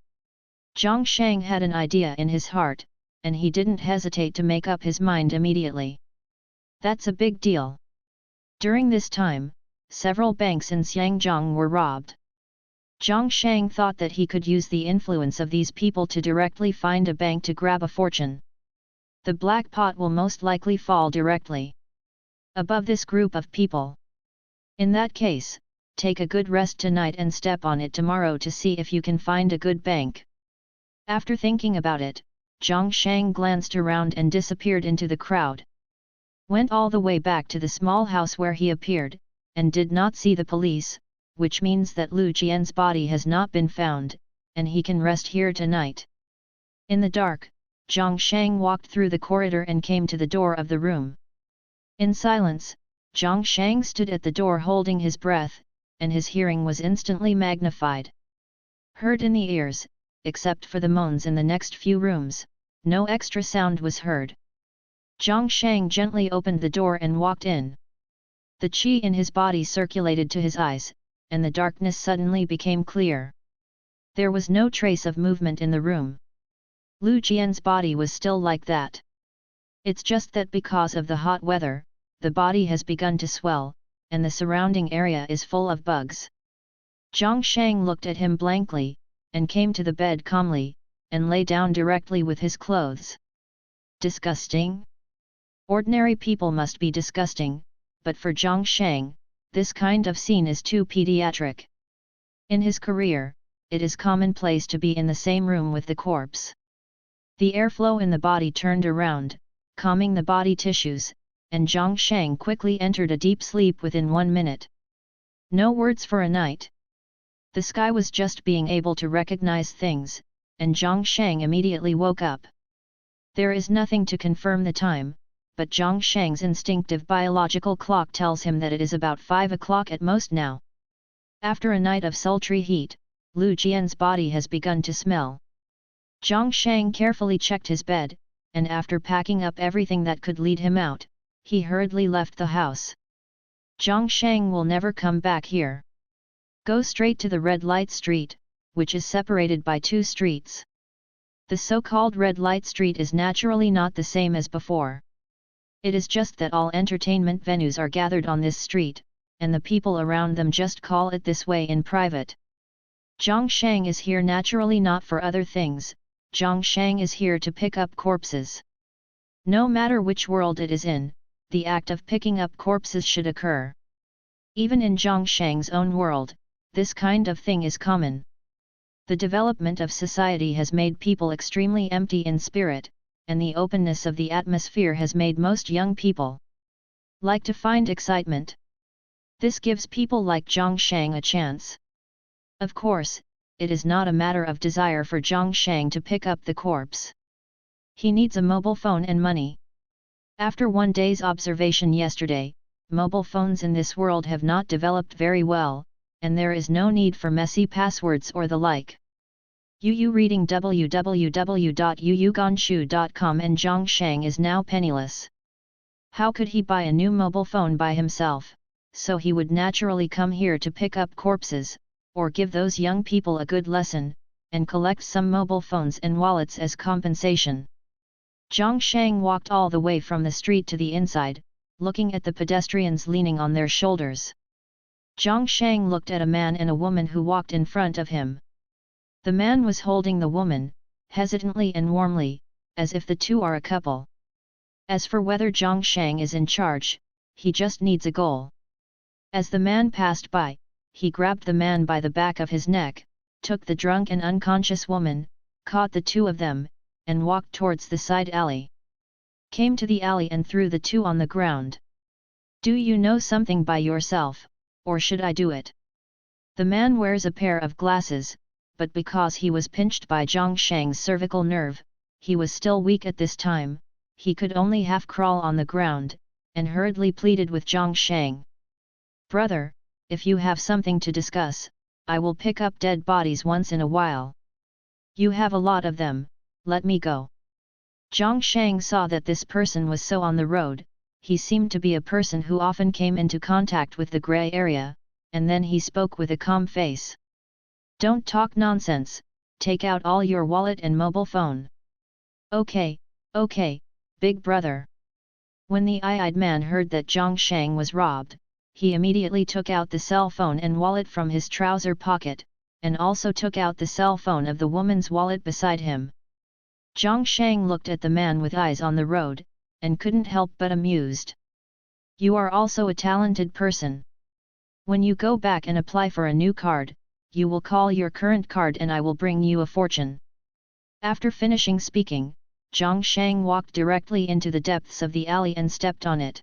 Zhang Shang had an idea in his heart, and he didn't hesitate to make up his mind immediately. That's a big deal. During this time, several banks in Xiangjiang were robbed. Zhang Shang thought that he could use the influence of these people to directly find a bank to grab a fortune. The black pot will most likely fall directly above this group of people. In that case, take a good rest tonight and step on it tomorrow to see if you can find a good bank. After thinking about it, Zhang Shang glanced around and disappeared into the crowd. Went all the way back to the small house where he appeared, and did not see the police, which means that Lu Jian's body has not been found, and he can rest here tonight. In the dark, Zhang Shang walked through the corridor and came to the door of the room. In silence, Zhang Shang stood at the door holding his breath, and his hearing was instantly magnified. Heard in the ears, except for the moans in the next few rooms, no extra sound was heard. Zhang Shang gently opened the door and walked in. The qi in his body circulated to his eyes, and the darkness suddenly became clear. There was no trace of movement in the room. Lu Jian's body was still like that. It's just that because of the hot weather, the body has begun to swell, and the surrounding area is full of bugs. Zhang Shang looked at him blankly, and came to the bed calmly, and lay down directly with his clothes. Disgusting? Ordinary people must be disgusting, but for Zhang Shang, this kind of scene is too pediatric. In his career, it is commonplace to be in the same room with the corpse. The airflow in the body turned around, calming the body tissues, and Zhang Shang quickly entered a deep sleep within 1 minute. No words for a night. The sky was just being able to recognize things, and Zhang Shang immediately woke up. There is nothing to confirm the time, but Zhang Shang's instinctive biological clock tells him that it is about 5 o'clock at most now. After a night of sultry heat, Lu Jian's body has begun to smell. Zhang Shang carefully checked his bed, and after packing up everything that could lead him out, he hurriedly left the house. Zhang Shang will never come back here. Go straight to the red light street, which is separated by 2 streets. The so-called red light street is naturally not the same as before. It is just that all entertainment venues are gathered on this street, and the people around them just call it this way in private. Zhang Shang is here naturally not for other things, Zhang Shang is here to pick up corpses. No matter which world it is in, the act of picking up corpses should occur. Even in Zhang Shang's own world, this kind of thing is common. The development of society has made people extremely empty in spirit, and the openness of the atmosphere has made most young people like to find excitement. This gives people like Zhang Shang a chance. Of course, it is not a matter of desire for Zhang Shang to pick up the corpse. He needs a mobile phone and money. After 1 day's observation yesterday, mobile phones in this world have not developed very well, and there is no need for messy passwords or the like. Yu reading www.yuyugonshu.com and Zhang Shang is now penniless. How could he buy a new mobile phone by himself, so he would naturally come here to pick up corpses, or give those young people a good lesson, and collect some mobile phones and wallets as compensation. Zhang Shang walked all the way from the street to the inside, looking at the pedestrians leaning on their shoulders. Zhang Shang looked at a man and a woman who walked in front of him. The man was holding the woman, hesitantly and warmly, as if the two are a couple. As for whether Zhang Shang is in charge, he just needs a goal. As the man passed by, he grabbed the man by the back of his neck, took the drunk and unconscious woman, caught the two of them, and walked towards the side alley. Came to the alley and threw the two on the ground. Do you know something by yourself, or should I do it? The man wears a pair of glasses, but because he was pinched by Zhang Shang's cervical nerve, he was still weak at this time. He could only half crawl on the ground, and hurriedly pleaded with Zhang Shang. "Brother, if you have something to discuss, I will pick up dead bodies once in a while. You have a lot of them, let me go." Zhang Shang saw that this person was so on the road. He seemed to be a person who often came into contact with the grey area, and then he spoke with a calm face. "Don't talk nonsense, take out all your wallet and mobile phone." Okay, big brother." When the eye-eyed man heard that Zhang Shang was robbed, he immediately took out the cell phone and wallet from his trouser pocket, and also took out the cell phone of the woman's wallet beside him. Zhang Shang looked at the man with eyes on the road, and couldn't help but amused. "You are also a talented person. When you go back and apply for a new card, you will call your current card and I will bring you a fortune." After finishing speaking, Zhang Shang walked directly into the depths of the alley and stepped on it.